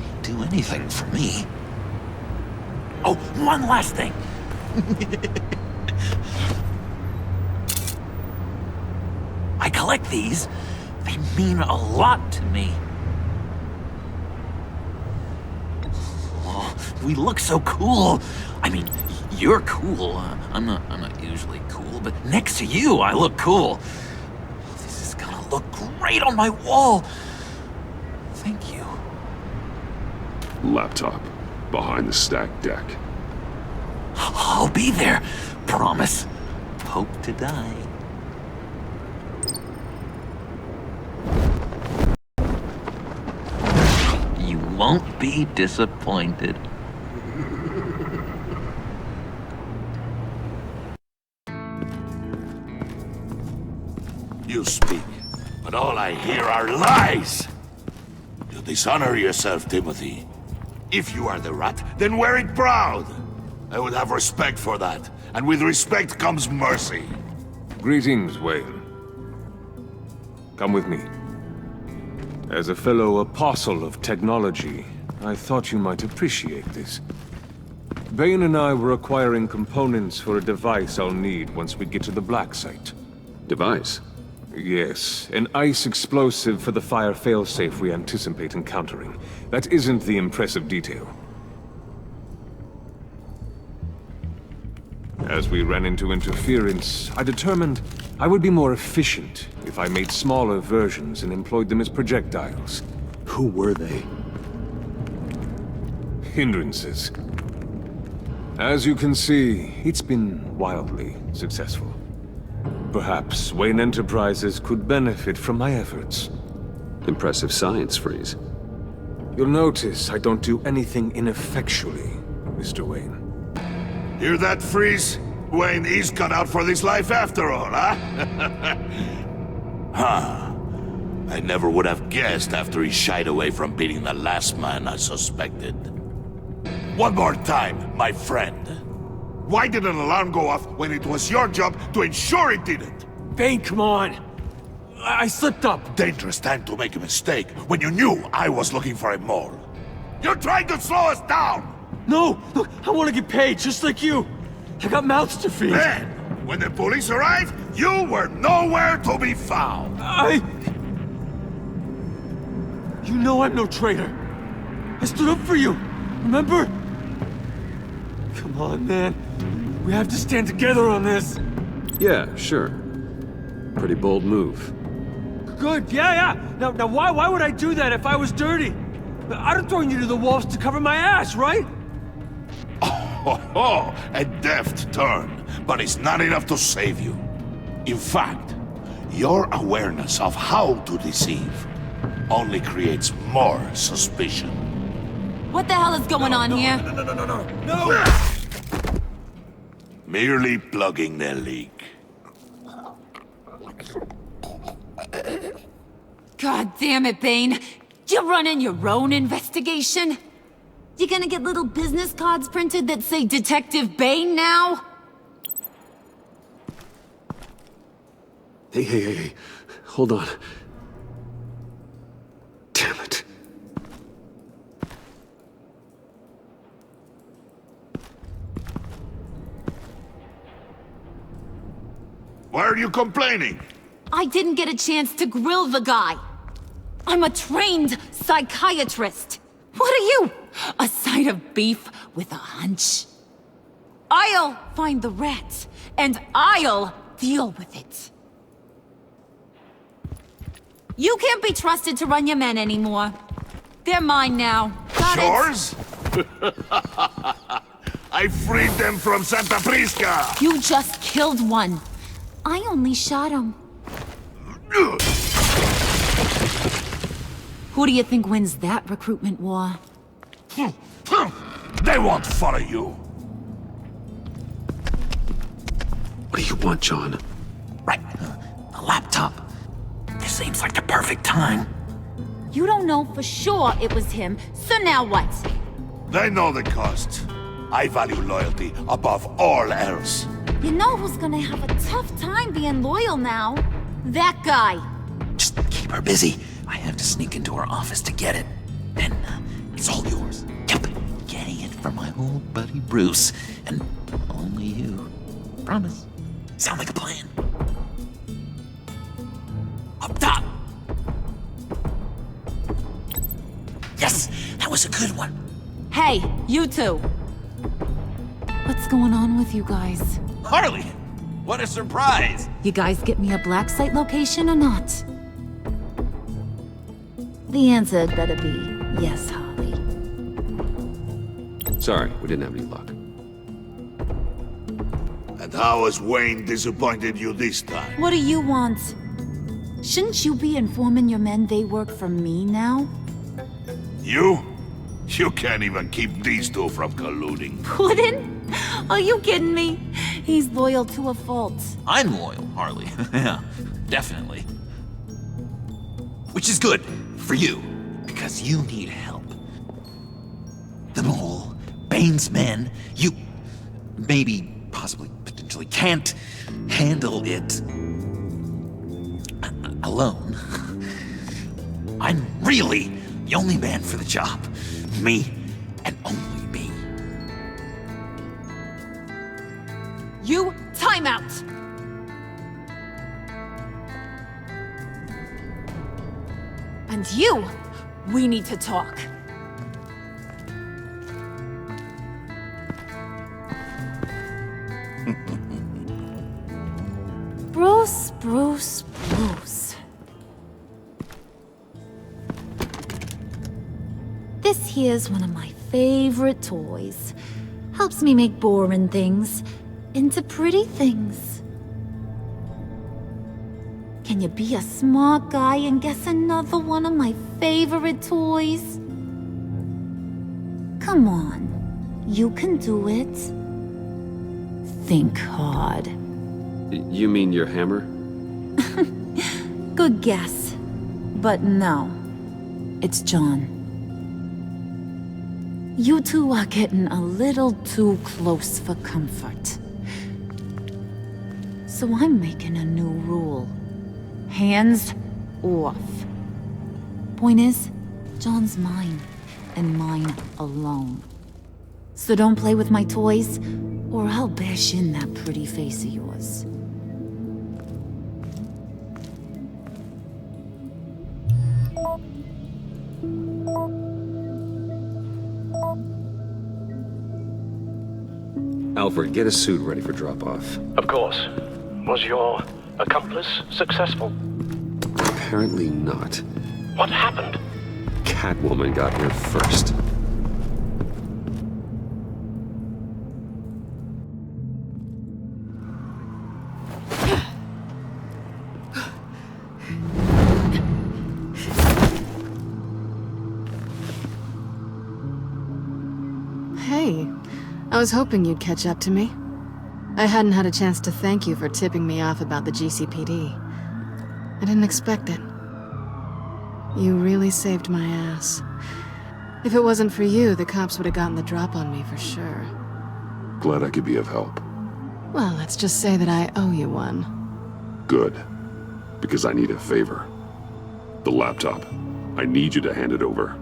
He'd do anything for me. Oh, one last thing! I collect these. They mean a lot to me. Oh, we look so cool. I mean, you're cool. I'm not usually cool, but next to you, I look cool. This is gonna look great on my wall. Thank you. Laptop. Behind the stacked deck. I'll be there. Promise. Hope to die. You won't be disappointed. You speak, but all I hear are lies! You dishonor yourself, Timothy. If you are the rat, then wear it proud! I would have respect for that, and with respect comes mercy. Greetings, Wayne. Come with me. As a fellow apostle of technology, I thought you might appreciate this. Bane and I were acquiring components for a device I'll need once we get to the Black Site. Device? Yes, an ice explosive for the fire failsafe we anticipate encountering. That isn't the impressive detail. As we ran into interference, I determined I would be more efficient if I made smaller versions and employed them as projectiles. Who were they? Hindrances. As you can see, it's been wildly successful. Perhaps Wayne Enterprises could benefit from my efforts. Impressive science, Freeze. You'll notice I don't do anything ineffectually, Mr. Wayne. Hear that, Freeze? Wayne is cut out for this life after all, huh? Huh. I never would have guessed after he shied away from beating the last man I suspected. One more time, my friend. Why did an alarm go off when it was your job to ensure it didn't? Bane, come on! I slipped up! Dangerous time to make a mistake when you knew I was looking for a mole. You're trying to slow us down! No! Look, I want to get paid, just like you! I got mouths to feed! Then, when the police arrived, you were nowhere to be found! You know I'm no traitor! I stood up for you, remember? Come on, man. We have to stand together on this! Yeah, sure. Pretty bold move. Good, yeah. Now why would I do that if I was dirty? I'd have thrown you to the wolves to cover my ass, right? Oh, a deft turn, but it's not enough to save you. In fact, your awareness of how to deceive only creates more suspicion. What the hell is going on here? No! Merely plugging the leak. God damn it, Bane. You're running your own investigation? You gonna get little business cards printed that say Detective Bane now? Hey. Hold on. Damn it. Why are you complaining? I didn't get a chance to grill the guy. I'm a trained psychiatrist. What are you? A side of beef with a hunch? I'll find the rat, and I'll deal with it. You can't be trusted to run your men anymore. They're mine now. Got Yours? I freed them from Santa Prisca! You just killed one. I only shot him. Who do you think wins that recruitment war? They won't follow you. What do you want, John? Right. A laptop. This seems like the perfect time. You don't know for sure it was him, so now what? They know the cost. I value loyalty above all else. You know who's gonna have a tough time being loyal now? That guy. Just keep her busy. I have to sneak into her office to get it. Then, it's all yours. Yep. Getting it from my old buddy Bruce. And only you. Promise. Sound like a plan? Up top! Yes! That was a good one. Hey, you two. What's going on with you guys? Harley! What a surprise! You guys get me a black site location or not? The answer had better be yes, Harley. Sorry, we didn't have any luck. And how has Wayne disappointed you this time? What do you want? Shouldn't you be informing your men they work for me now? You? You can't even keep these two from colluding. Puddin'? Are you kidding me? He's loyal to a fault. I'm loyal, Harley. Yeah, definitely. Which is good for you, because you need help. The Mole, Bane's men, you maybe, possibly, potentially can't handle it alone. I'm really the only man for the job. Me, and only me. You, time out! And you, we need to talk. Bruce. This here's one of my favorite toys. Helps me make boring things into pretty things. Can you be a smart guy and guess another one of my favorite toys? Come on, you can do it. Think hard. You mean your hammer? Good guess. But no. It's John. You two are getting a little too close for comfort. So I'm making a new rule. Hands off. Point is, John's mine, and mine alone. So don't play with my toys, or I'll bash in that pretty face of yours. Alfred, get a suit ready for drop-off. Of course. Was your accomplice successful? Apparently not. What happened? Catwoman got here first. Hey, I was hoping you'd catch up to me. I hadn't had a chance to thank you for tipping me off about the GCPD. I didn't expect it. You really saved my ass. If it wasn't for you, the cops would have gotten the drop on me for sure. Glad I could be of help. Well, let's just say that I owe you one. Good. Because I need a favor. The laptop. I need you to hand it over.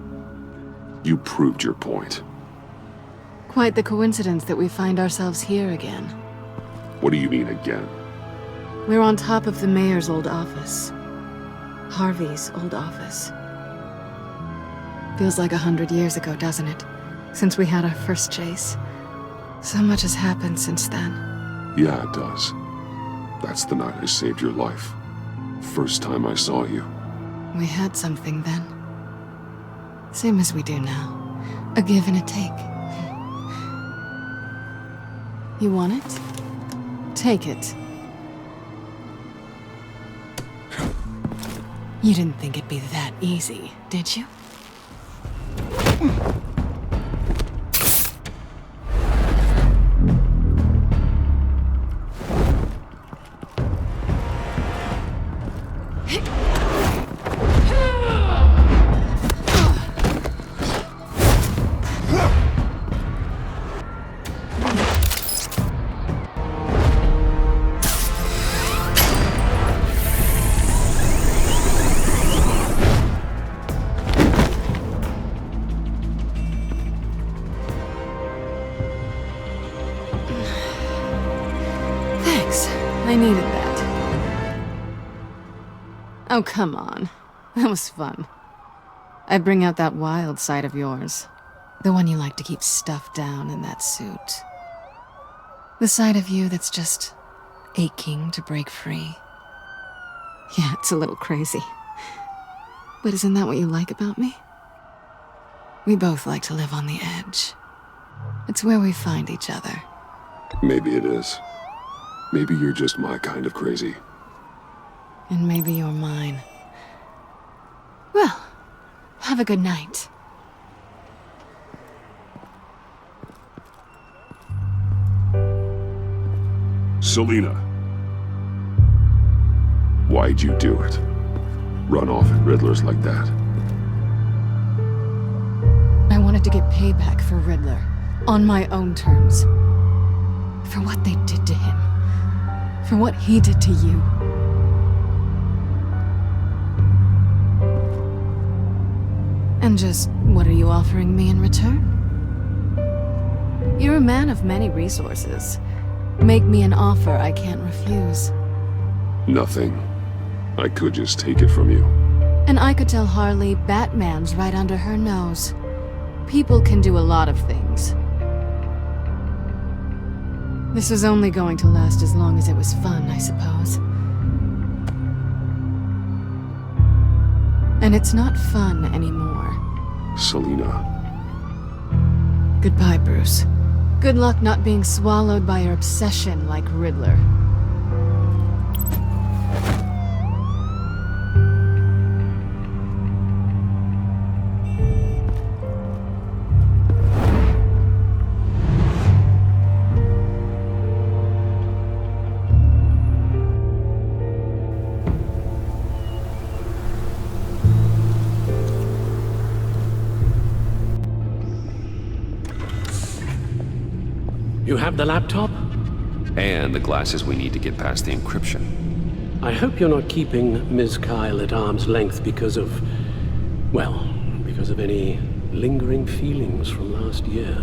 You proved your point. Quite the coincidence that we find ourselves here again. What do you mean again? We're on top of the mayor's old office. Harvey's old office. Feels like 100 years ago, doesn't it? Since we had our first chase. So much has happened since then. Yeah, it does. That's the night I saved your life. First time I saw you. We had something then. Same as we do now. A give and a take. You want it? Take it. You didn't think it'd be that easy, did you? I needed that. Oh, come on. That was fun. I bring out that wild side of yours. The one you like to keep stuffed down in that suit. The side of you that's just aching to break free. Yeah, it's a little crazy. But isn't that what you like about me? We both like to live on the edge. It's where we find each other. Maybe it is. Maybe you're just my kind of crazy. And maybe you're mine. Well, have a good night. Selina. Why'd you do it? Run off at Riddlers like that? I wanted to get payback for Riddler. On my own terms. For what they did to him. For what he did to you. And just what are you offering me in return? You're a man of many resources. Make me an offer I can't refuse. Nothing. I could just take it from you. And I could tell Harley Batman's right under her nose. People can do a lot of things. This was only going to last as long as it was fun, I suppose. And it's not fun anymore. Selina. Goodbye, Bruce. Good luck not being swallowed by your obsession like Riddler. You have the laptop? And the glasses we need to get past the encryption. I hope you're not keeping Ms. Kyle at arm's length because of... well, because of any lingering feelings from last year.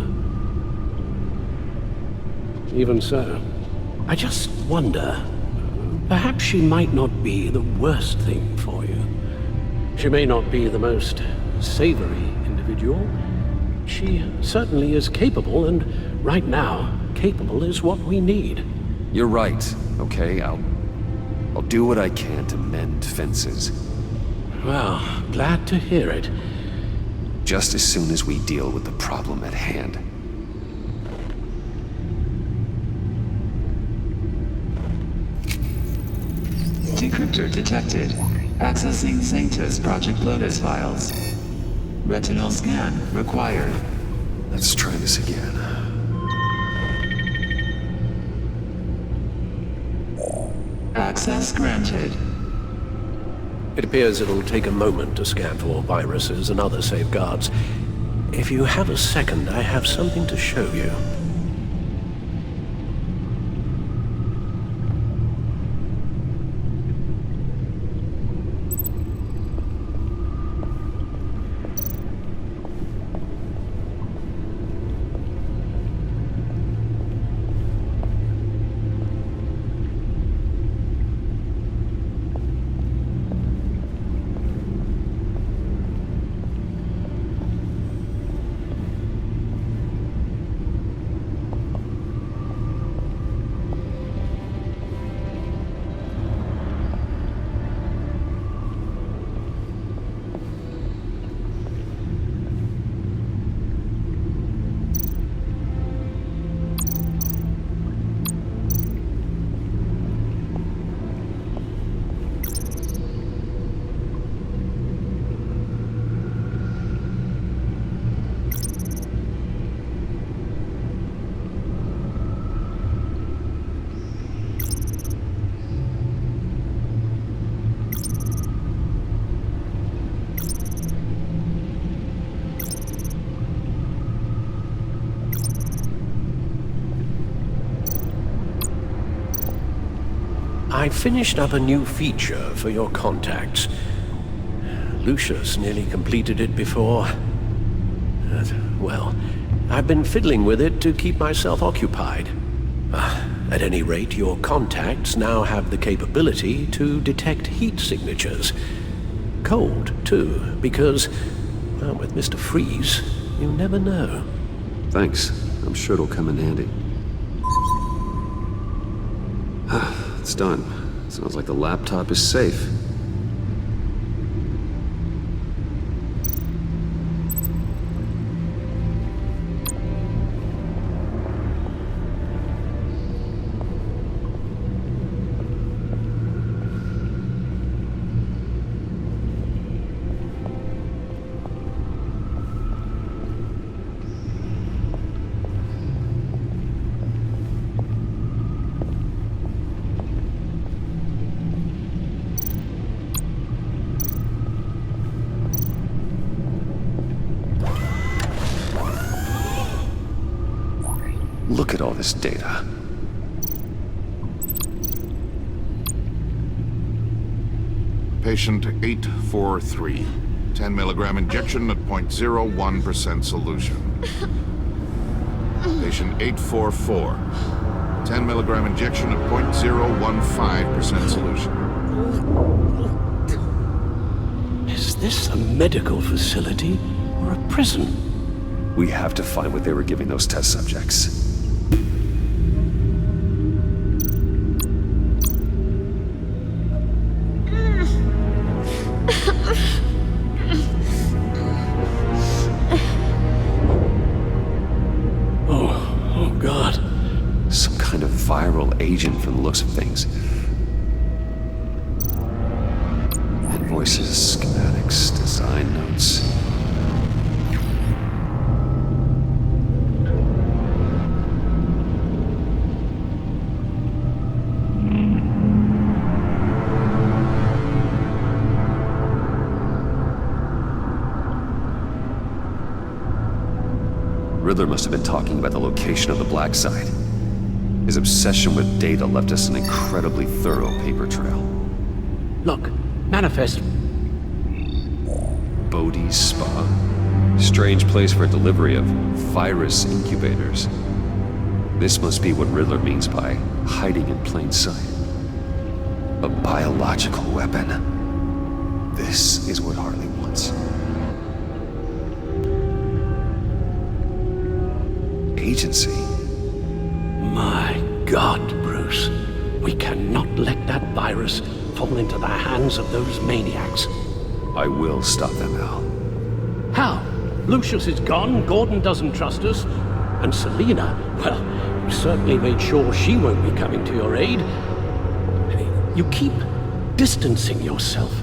Even so, I just wonder, perhaps she might not be the worst thing for you. She may not be the most savory individual. She certainly is capable, and right now, capable is what we need. You're right, okay? I'll do what I can to mend fences. Well, glad to hear it. Just as soon as we deal with the problem at hand. Decryptor detected. Accessing Sanctus Project Lotus files. Retinal scan required. Let's try this again. Access granted. It appears it'll take a moment to scan for viruses and other safeguards. If you have a second, I have something to show you. I finished up a new feature for your contacts. Lucius nearly completed it before. Well, I've been fiddling with it to keep myself occupied. At any rate, your contacts now have the capability to detect heat signatures. Cold, too, because, well, with Mr. Freeze, you never know. Thanks. I'm sure it'll come in handy. It's done. Sounds like the laptop is safe. Look at all this data. Patient 843. 10 milligram injection at 0.01% solution. Patient 844. 10 milligram injection at 0.015% solution. Is this a medical facility or a prison? We have to find what they were giving those test subjects. Oh God. Some kind of viral agent from the looks of things. Invoices, schematics, design notes. Riddler must have been talking about the location of the black site. His obsession with data left us an incredibly thorough paper trail. Look, manifest. Bodhi's Spa? Strange place for a delivery of virus incubators. This must be what Riddler means by hiding in plain sight. A biological weapon. This is what Harley wants. Agency. My God, Bruce. We cannot let that virus fall into the hands of those maniacs. I will stop them, Al. How? Lucius is gone, Gordon doesn't trust us, and Selina, well, you certainly made sure she won't be coming to your aid. You keep distancing yourself.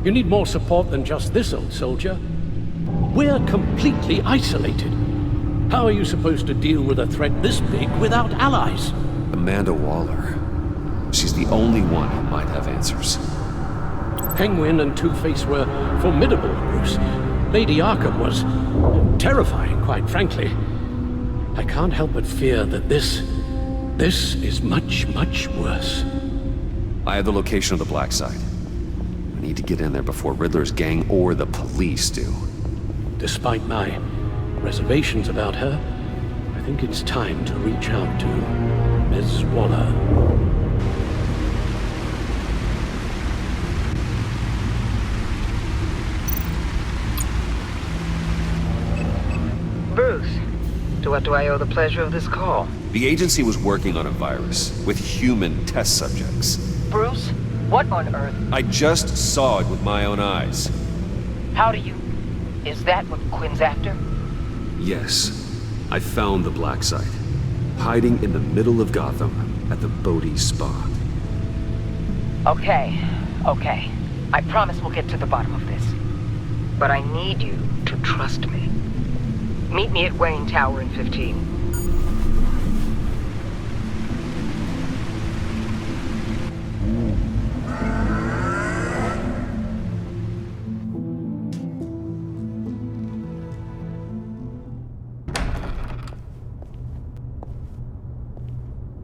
You need more support than just this old soldier. We're completely isolated. How are you supposed to deal with a threat this big without allies? Amanda Waller. She's the only one who might have answers. Penguin and Two-Face were formidable, Bruce. Lady Arkham was terrifying, quite frankly. I can't help but fear that this is much, much worse. I have the location of the black site. I need to get in there before Riddler's gang or the police do. Despite my reservations about her, I think it's time to reach out to Ms. Waller. Bruce, to what do I owe the pleasure of this call? The agency was working on a virus with human test subjects. Bruce, what on earth? I just saw it with my own eyes. How do you... Is that what Quinn's after? Yes, I found the black site, hiding in the middle of Gotham at the Bodhi Spa. Okay. I promise we'll get to the bottom of this. But I need you to trust me. Meet me at Wayne Tower in 15.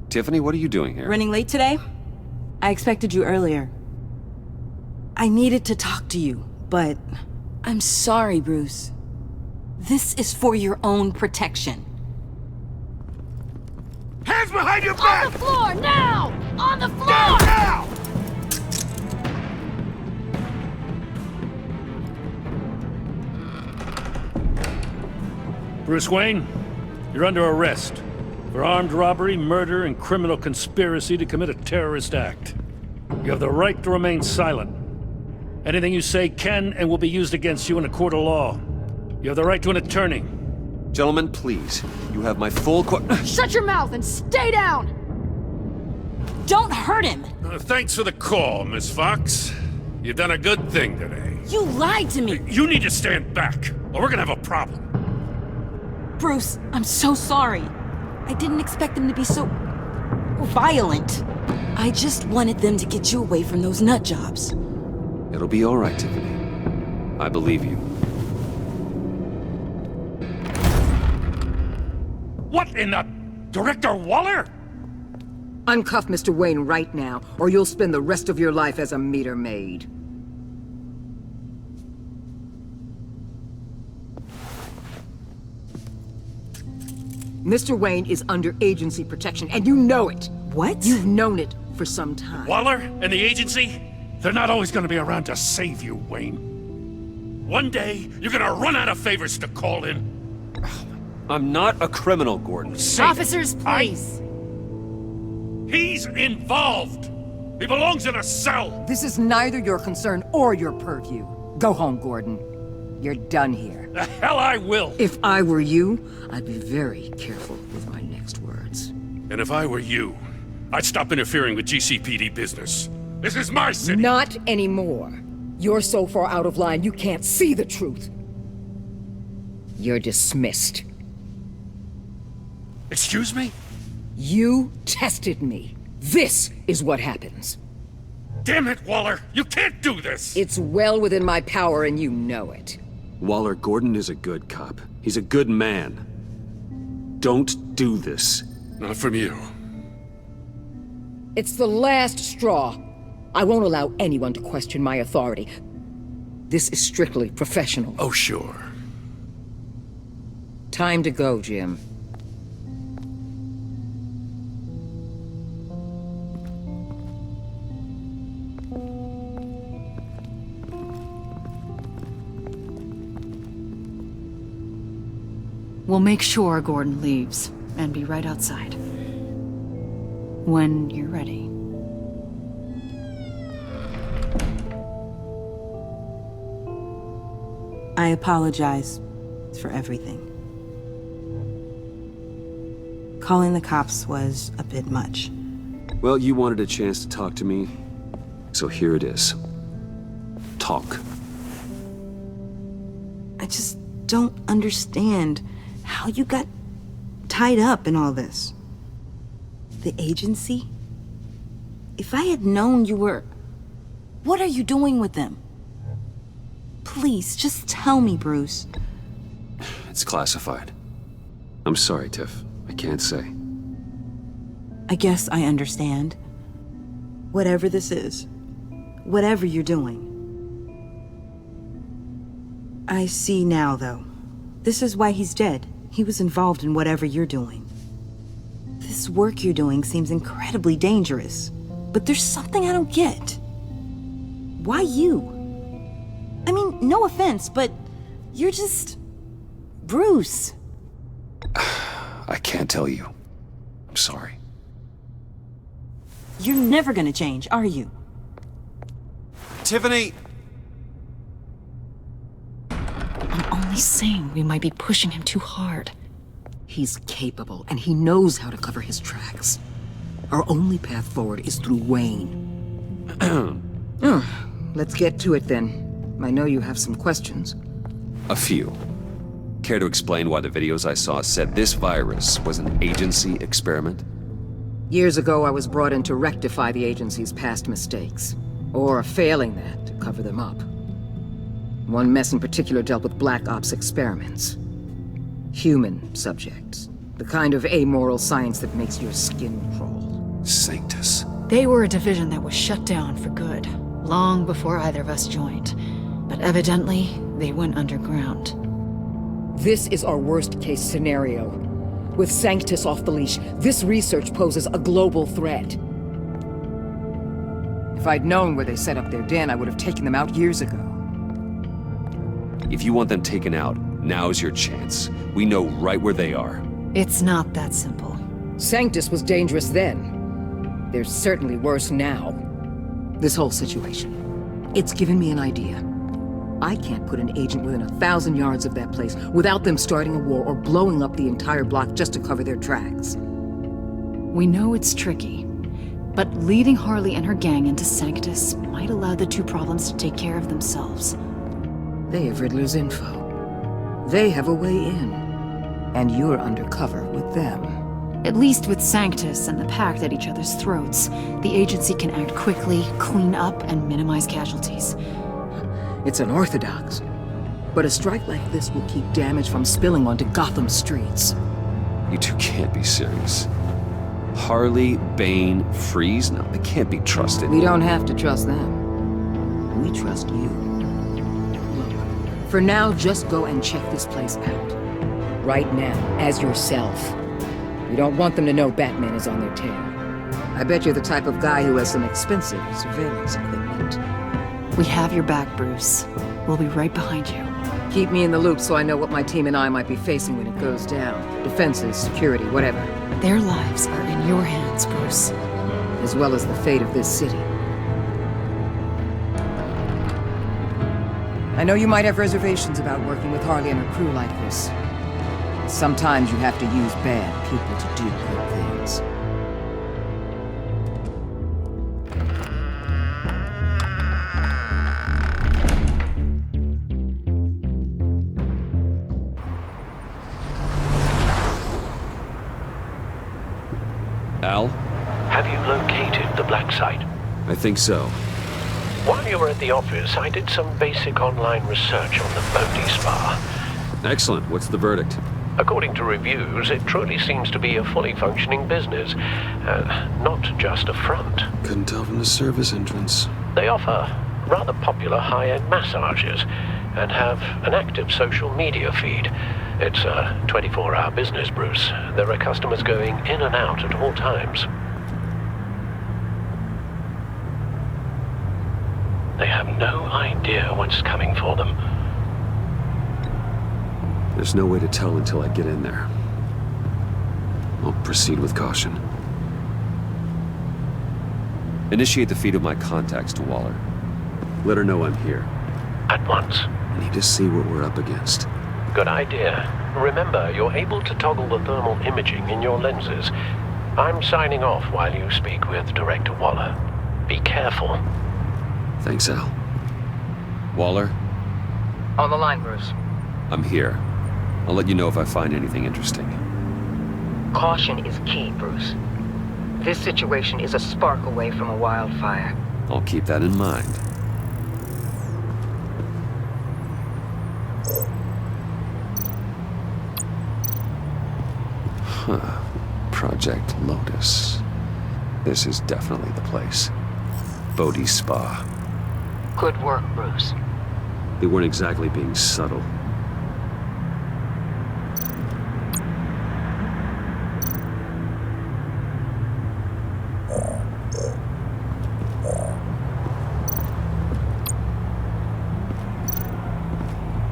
Tiffany, what are you doing here? Running late today? I expected you earlier. I needed to talk to you, but... I'm sorry, Bruce. This is for your own protection. Hands behind your back! On the floor, now! On the floor! Down now! Bruce Wayne, you're under arrest for armed robbery, murder, and criminal conspiracy to commit a terrorist act. You have the right to remain silent. Anything you say can and will be used against you in a court of law. You have the right to an attorney. Gentlemen, please. You have my full Shut your mouth and stay down! Don't hurt him! Thanks for the call, Miss Fox. You've done a good thing today. You lied to me! You need to stand back, or we're gonna have a problem. Bruce, I'm so sorry. I didn't expect them to be so... violent. I just wanted them to get you away from those nut jobs. It'll be all right, Tiffany. I believe you. What in the... Director Waller? Uncuff Mr. Wayne right now, or you'll spend the rest of your life as a meter maid. Mr. Wayne is under agency protection, and you know it. What? You've known it for some time. Waller and the agency? They're not always gonna be around to save you, Wayne. One day, you're gonna run out of favors to call in. I'm not a criminal, Gordon. Officers, please. He's involved! He belongs in a cell! This is neither your concern or your purview. Go home, Gordon. You're done here. The hell I will! If I were you, I'd be very careful with my next words. And if I were you, I'd stop interfering with GCPD business. This is my city! Not anymore. You're so far out of line you can't see the truth. You're dismissed. Excuse me? You tested me. This is what happens. Damn it, Waller! You can't do this! It's well within my power and you know it. Waller, Gordon is a good cop. He's a good man. Don't do this. Not from you. It's the last straw. I won't allow anyone to question my authority. This is strictly professional. Oh, sure. Time to go, Jim. We'll make sure Gordon leaves, and be right outside. When you're ready. I apologize for everything. Calling the cops was a bit much. Well, you wanted a chance to talk to me, so here it is. Talk. I just don't understand how you got tied up in all this. The agency? If I had known you were... What are you doing with them? Please, just tell me, Bruce. It's classified. I'm sorry, Tiff. I can't say. I guess I understand. Whatever this is, whatever you're doing. I see now, though. This is why he's dead. He was involved in whatever you're doing. This work you're doing seems incredibly dangerous, but there's something I don't get. Why you? I mean, no offense, but you're just... Bruce. I can't tell you. I'm sorry. You're never gonna change, are you? Tiffany! I'm only saying we might be pushing him too hard. He's capable, and he knows how to cover his tracks. Our only path forward is through Wayne. Let's get to it, then. I know you have some questions. A few. Care to explain why the videos I saw said this virus was an agency experiment? Years ago, I was brought in to rectify the agency's past mistakes. Or failing that, to cover them up. One mess in particular dealt with Black Ops experiments. Human subjects. The kind of amoral science that makes your skin crawl. Sanctus. They were a division that was shut down for good, long before either of us joined. But evidently, they went underground. This is our worst-case scenario. With Sanctus off the leash, this research poses a global threat. If I'd known where they set up their den, I would have taken them out years ago. If you want them taken out, now's your chance. We know right where they are. It's not that simple. Sanctus was dangerous then. They're certainly worse now. This whole situation, it's given me an idea. I can't put an agent within 1,000 yards of that place without them starting a war or blowing up the entire block just to cover their tracks. We know it's tricky, but leading Harley and her gang into Sanctus might allow the two problems to take care of themselves. They have Riddler's info. They have a way in. And you're undercover with them. At least with Sanctus and the Pact at each other's throats, the agency can act quickly, clean up, and minimize casualties. It's unorthodox. But a strike like this will keep damage from spilling onto Gotham streets. You two can't be serious. Harley, Bane, Freeze? No, they can't be trusted. We don't have to trust them. We trust you. Look, for now, just go and check this place out. Right now, as yourself. We don't want them to know Batman is on their tail. I bet you're the type of guy who has some expensive surveillance equipment. We have your back, Bruce. We'll be right behind you. Keep me in the loop so I know what my team and I might be facing when it goes down. Defenses, security, whatever. Their lives are in your hands, Bruce. As well as the fate of this city. I know you might have reservations about working with Harley and her crew like this. Sometimes you have to use bad people to do good things. Al? Have you located the black site? I think so. While you were at the office, I did some basic online research on the Bodhi Spa. Excellent. What's the verdict? According to reviews, it truly seems to be a fully functioning business, not just a front. Couldn't tell from the service entrance. They offer rather popular high-end massages and have an active social media feed. It's a 24-hour business, Bruce. There are customers going in and out at all times. They have no idea what's coming for them. There's no way to tell until I get in there. I'll proceed with caution. Initiate the feed of my contacts to Waller. Let her know I'm here. At once. I need to see what we're up against. Good idea. Remember, you're able to toggle the thermal imaging in your lenses. I'm signing off while you speak with Director Waller. Be careful. Thanks, Al. Waller? On the line, Bruce. I'm here. I'll let you know if I find anything interesting. Caution is key, Bruce. This situation is a spark away from a wildfire. I'll keep that in mind. Huh. Project Lotus. This is definitely the place. Bodhi Spa. Good work, Bruce. They weren't exactly being subtle.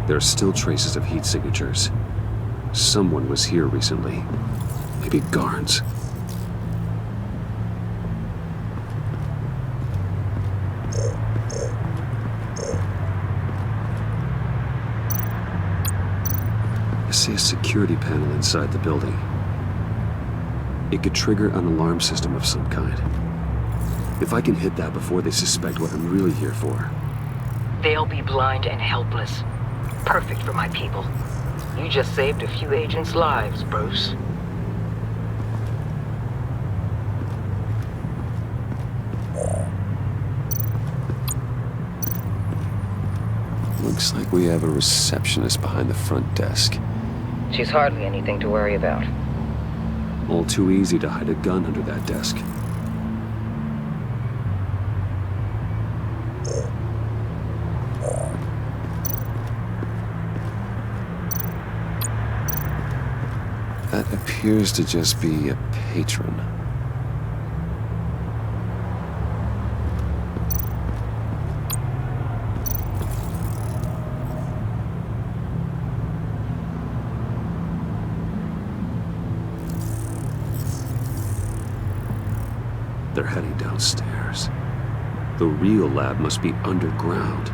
There are still traces of heat signatures. Someone was here recently. Maybe guards. I see a security panel inside the building. It could trigger an alarm system of some kind. If I can hit that before they suspect what I'm really here for. They'll be blind and helpless. Perfect for my people. You just saved a few agents' lives, Bruce. Looks like we have a receptionist behind the front desk. She's hardly anything to worry about. All too easy to hide a gun under that desk. That appears to just be a patron. They're heading downstairs. The real lab must be underground.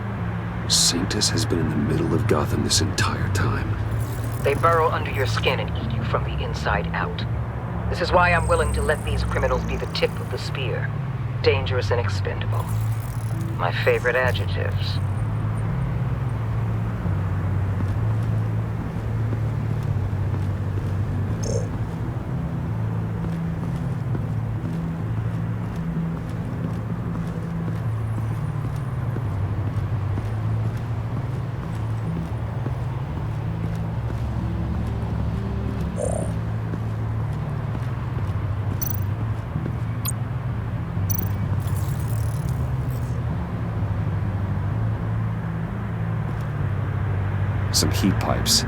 Sanctus has been in the middle of Gotham this entire time. They burrow under your skin and eat you from the inside out. This is why I'm willing to let these criminals be the tip of the spear. Dangerous and expendable. My favorite adjectives. Some heat pipes.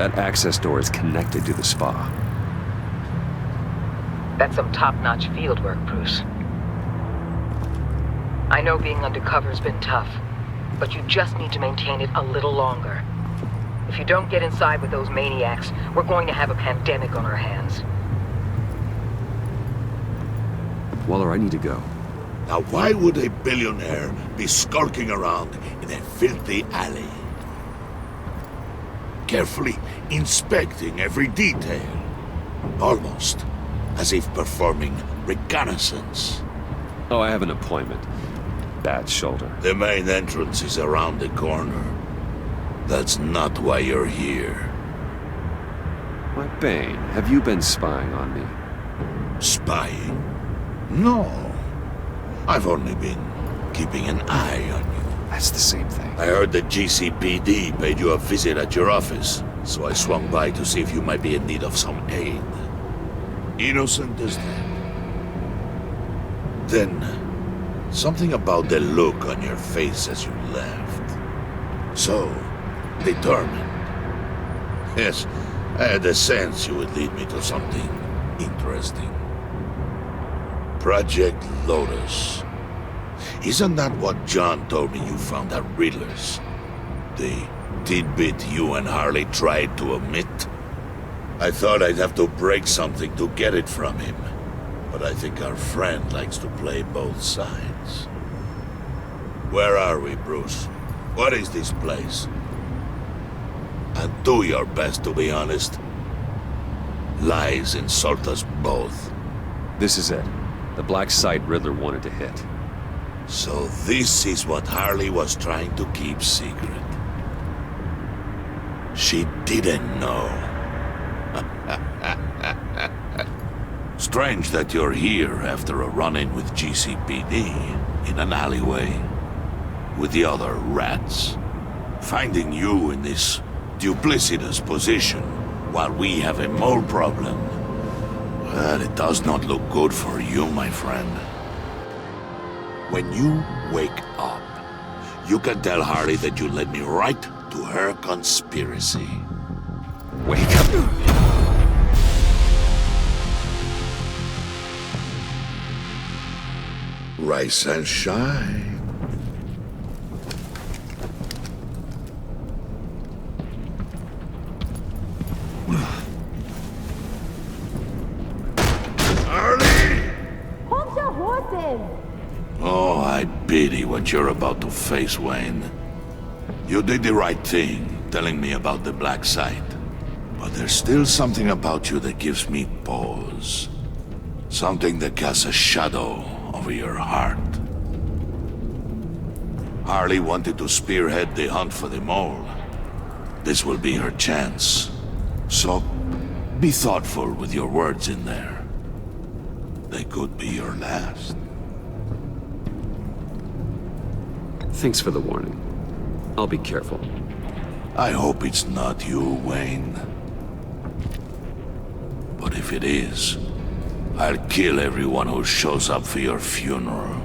That access door is connected to the spa. That's some top-notch fieldwork, Bruce. I know being undercover's been tough, but you just need to maintain it a little longer. If you don't get inside with those maniacs, we're going to have a pandemic on our hands. Waller, I need to go. Now why would a billionaire be skulking around in a filthy alley? Carefully inspecting every detail. Almost as if performing reconnaissance. Oh, I have an appointment. Bad shoulder. The main entrance is around the corner. That's not why you're here. Why, Bane, have you been spying on me? Spying? No. I've only been keeping an eye on you. That's the same thing. I heard the GCPD paid you a visit at your office, so I swung by to see if you might be in need of some aid. Innocent as that. Then, something about the look on your face as you left. So determined. Yes, I had a sense you would lead me to something interesting. Project Lotus. Isn't that what John told me you found at Riddler's? The tidbit you and Harley tried to omit? I thought I'd have to break something to get it from him. But I think our friend likes to play both sides. Where are we, Bruce? What is this place? And do your best to be honest. Lies insult us both. This is it. The black site Riddler wanted to hit. So this is what Harley was trying to keep secret. She didn't know. Strange that you're here after a run-in with GCPD in an alleyway with the other rats. Finding you in this duplicitous position while we have a mole problem. Well, it does not look good for you, my friend. When you wake up, you can tell Harley that you led me right to her conspiracy. Wake up! Rise and shine. Hold your horses! Oh, I pity what you're about to face, Wayne. You did the right thing, telling me about the black site. But there's still something about you that gives me pause. Something that casts a shadow over your heart. Harley wanted to spearhead the hunt for the mole. This will be her chance. So, be thoughtful with your words in there. They could be your last. Thanks for the warning. I'll be careful. I hope it's not you, Wayne. But if it is, I'll kill everyone who shows up for your funeral.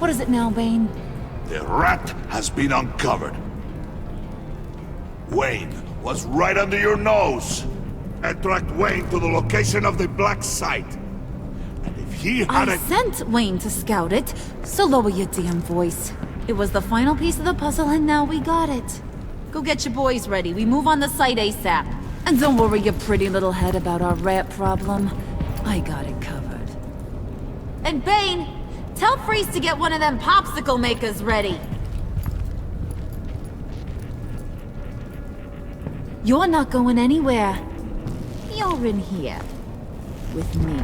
What is it now, Bane? The rat has been uncovered. Wayne was right under your nose. I tracked Wayne to the location of the black site. And if he had I sent Wayne to scout it, so lower your damn voice. It was the final piece of the puzzle and now we got it. Go get your boys ready. We move on the site ASAP. And don't worry your pretty little head about our rat problem. I got it covered. And Bane, tell Freeze to get one of them popsicle makers ready. You're not going anywhere. You're in here. With me.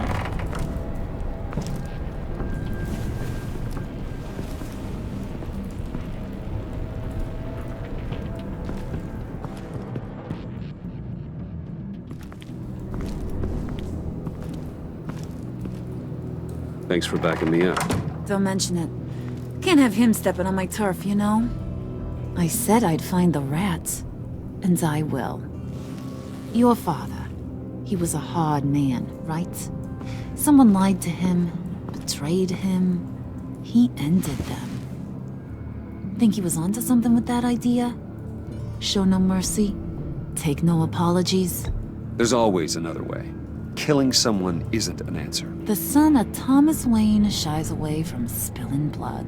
Thanks for backing me up. Don't mention it. Can't have him stepping on my turf, you know? I said I'd find the rats. And I will. Your father. He was a hard man, right? Someone lied to him, betrayed him. He ended them. think he was onto something with that idea? Show no mercy, take no apologies. There's always another way. Killing someone isn't an answer. The son of Thomas Wayne shies away from spilling blood.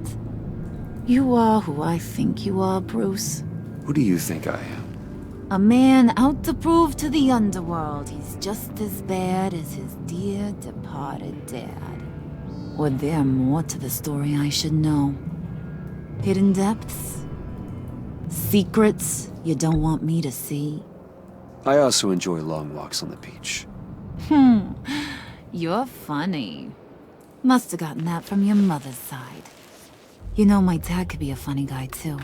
You are who I think you are, Bruce. Who do you think I am? A man out to prove to the underworld he's just as bad as his dear departed dad. Or there more to the story I should know? Hidden depths? Secrets you don't want me to see? I also enjoy long walks on the beach. You're funny. Must have gotten that from your mother's side. You know, my dad could be a funny guy, too.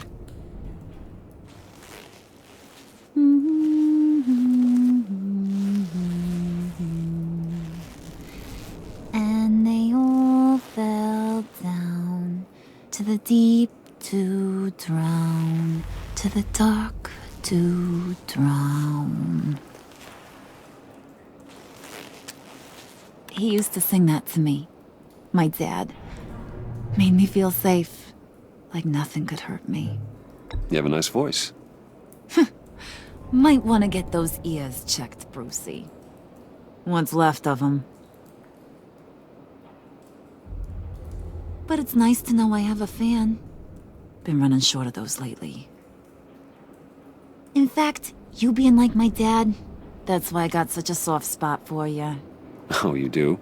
And they all fell down to the deep to drown, to the dark to drown. He used to sing that to me. My dad. Made me feel safe, like nothing could hurt me. You have a nice voice. Might want to get those ears checked, Brucey. What's left of them. But it's nice to know I have a fan. Been running short of those lately. In fact, you being like my dad, that's why I got such a soft spot for you. Oh, you do?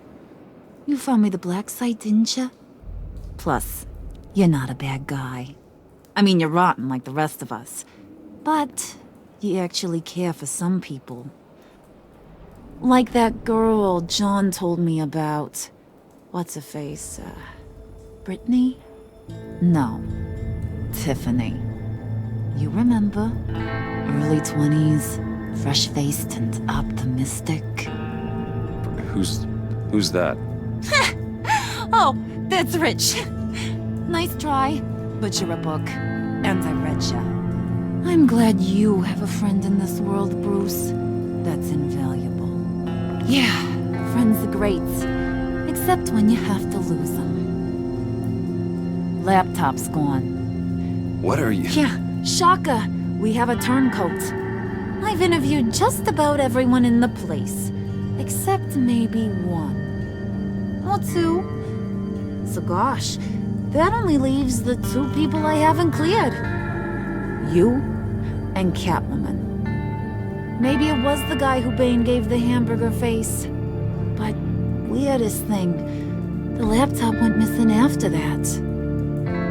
You found me the black site, didn't you? Plus, you're not a bad guy. I mean, you're rotten like the rest of us. But you actually care for some people. Like that girl John told me about. What's her face? Brittany? No. Tiffany. You remember? Early 20s, fresh-faced and optimistic. Who's that? Oh, that's Rich. Nice try, but you're a book, and I read ya. I'm glad you have a friend in this world, Bruce. That's invaluable. Yeah, friends are great, except when you have to lose them. Laptop's gone. What are you? Yeah, shocker. We have a turncoat. I've interviewed just about everyone in the place, except maybe one. Or two. So gosh, that only leaves the two people I haven't cleared. You and Catwoman. Maybe it was the guy who Bane gave the hamburger face. But weirdest thing, the laptop went missing after that.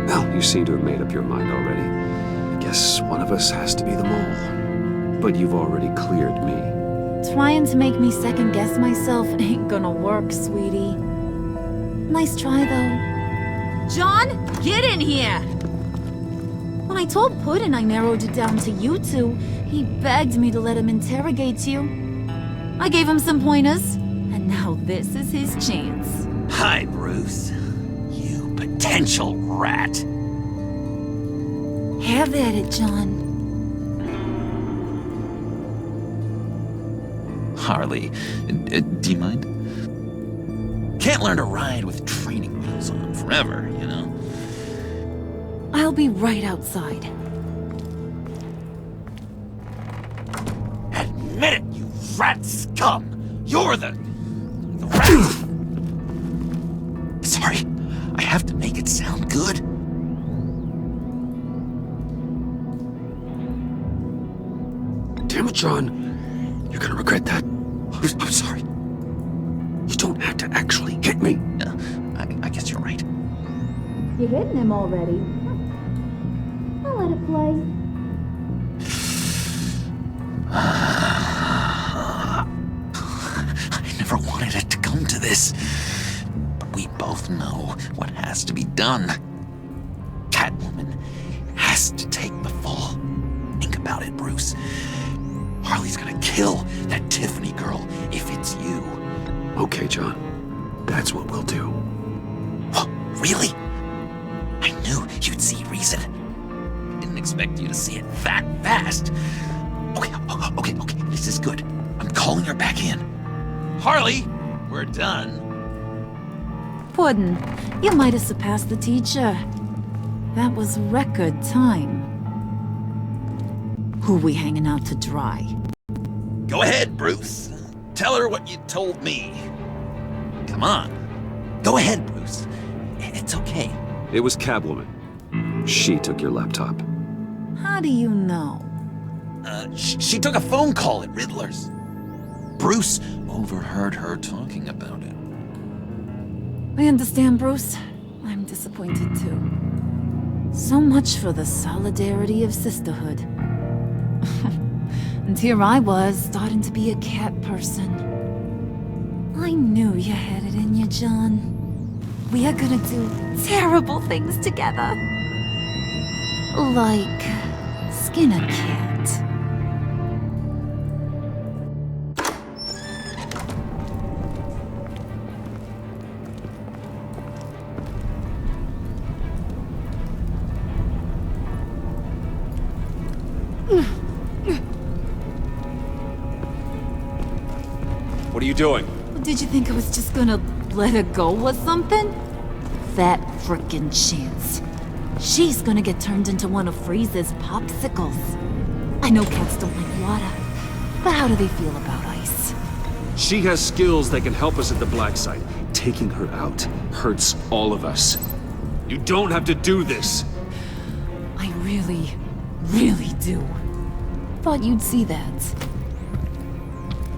Well, you seem to have made up your mind already. I guess one of us has to be the mole. But you've already cleared me. Trying to make me second-guess myself ain't gonna work, sweetie. Nice try, though. John, get in here! When I told Puddin' I narrowed it down to you two, he begged me to let him interrogate you. I gave him some pointers, and now this is his chance. Hi, Bruce. You potential rat. Have at it, John. Harley, do you mind? Can't learn to ride with training wheels on forever, you know? I'll be right outside. Admit it, you rat scum! You're the rat! Sorry, I have to make it sound good. Damn it, John. You're gonna regret that. I'm sorry. You don't have to actually hit me. I guess you're right. You're hitting him already. I'll let it play. I never wanted it to come to this. But we both know what has to be done. Catwoman has to take the fall. Think about it, Bruce. Harley's gonna kill that Tiffany girl if it's you. Okay, John. That's what we'll do. What? Really? I knew you'd see reason. I didn't expect you to see it that fast. Okay. This is good. I'm calling her back in. Harley, we're done. Puddin', you might have surpassed the teacher. That was record time. Who we hanging out to dry? Go ahead, Bruce. Tell her what you told me. Come on. Go ahead, Bruce. It's okay. It was Catwoman. She took your laptop. How do you know? She took a phone call at Riddler's. Bruce overheard her talking about it. I understand, Bruce. I'm disappointed too. So much for the solidarity of sisterhood. And here I was, starting to be a cat person. I knew you had it in you, John. We are gonna do terrible things together. Like skin a cat. What are you doing? Did you think I was just gonna let her go or something? That frickin' chance. She's gonna get turned into one of Freeze's popsicles. I know cats don't like water, but how do they feel about ice? She has skills that can help us at the black site. Taking her out hurts all of us. You don't have to do this. I really, really do. Thought you'd see that.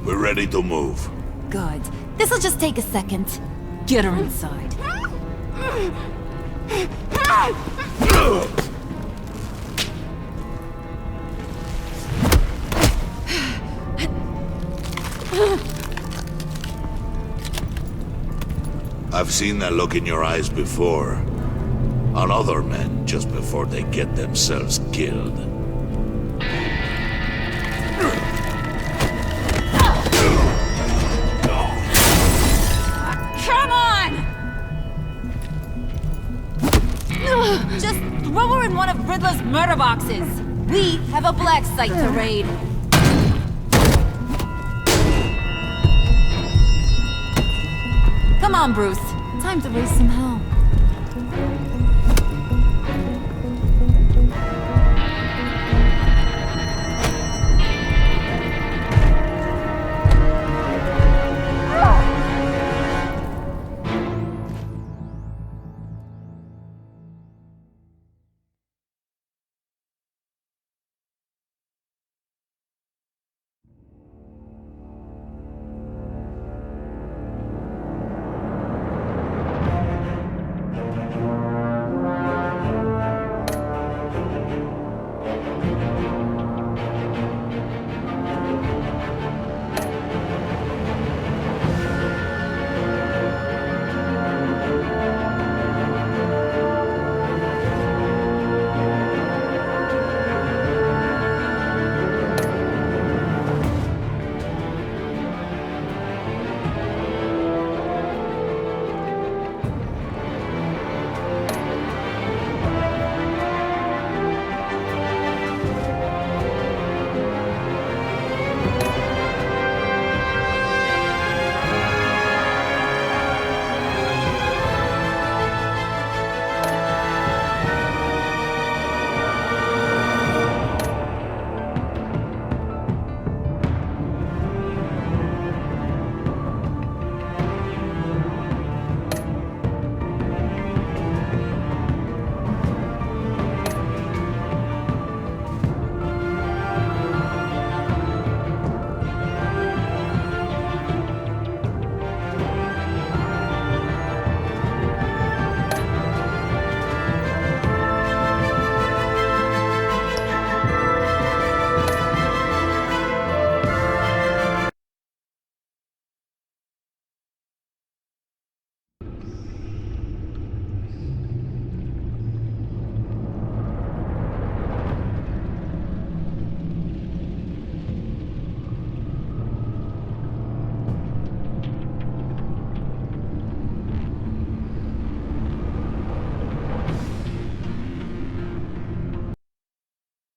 We're ready to move. Good. This'll just take a second. Get her inside. I've seen that look in your eyes before. On other men, just before they get themselves killed. Come on! Just throw her in one of Riddler's murder boxes. We have a black site to raid. Come on, Bruce. Time to raise some hell.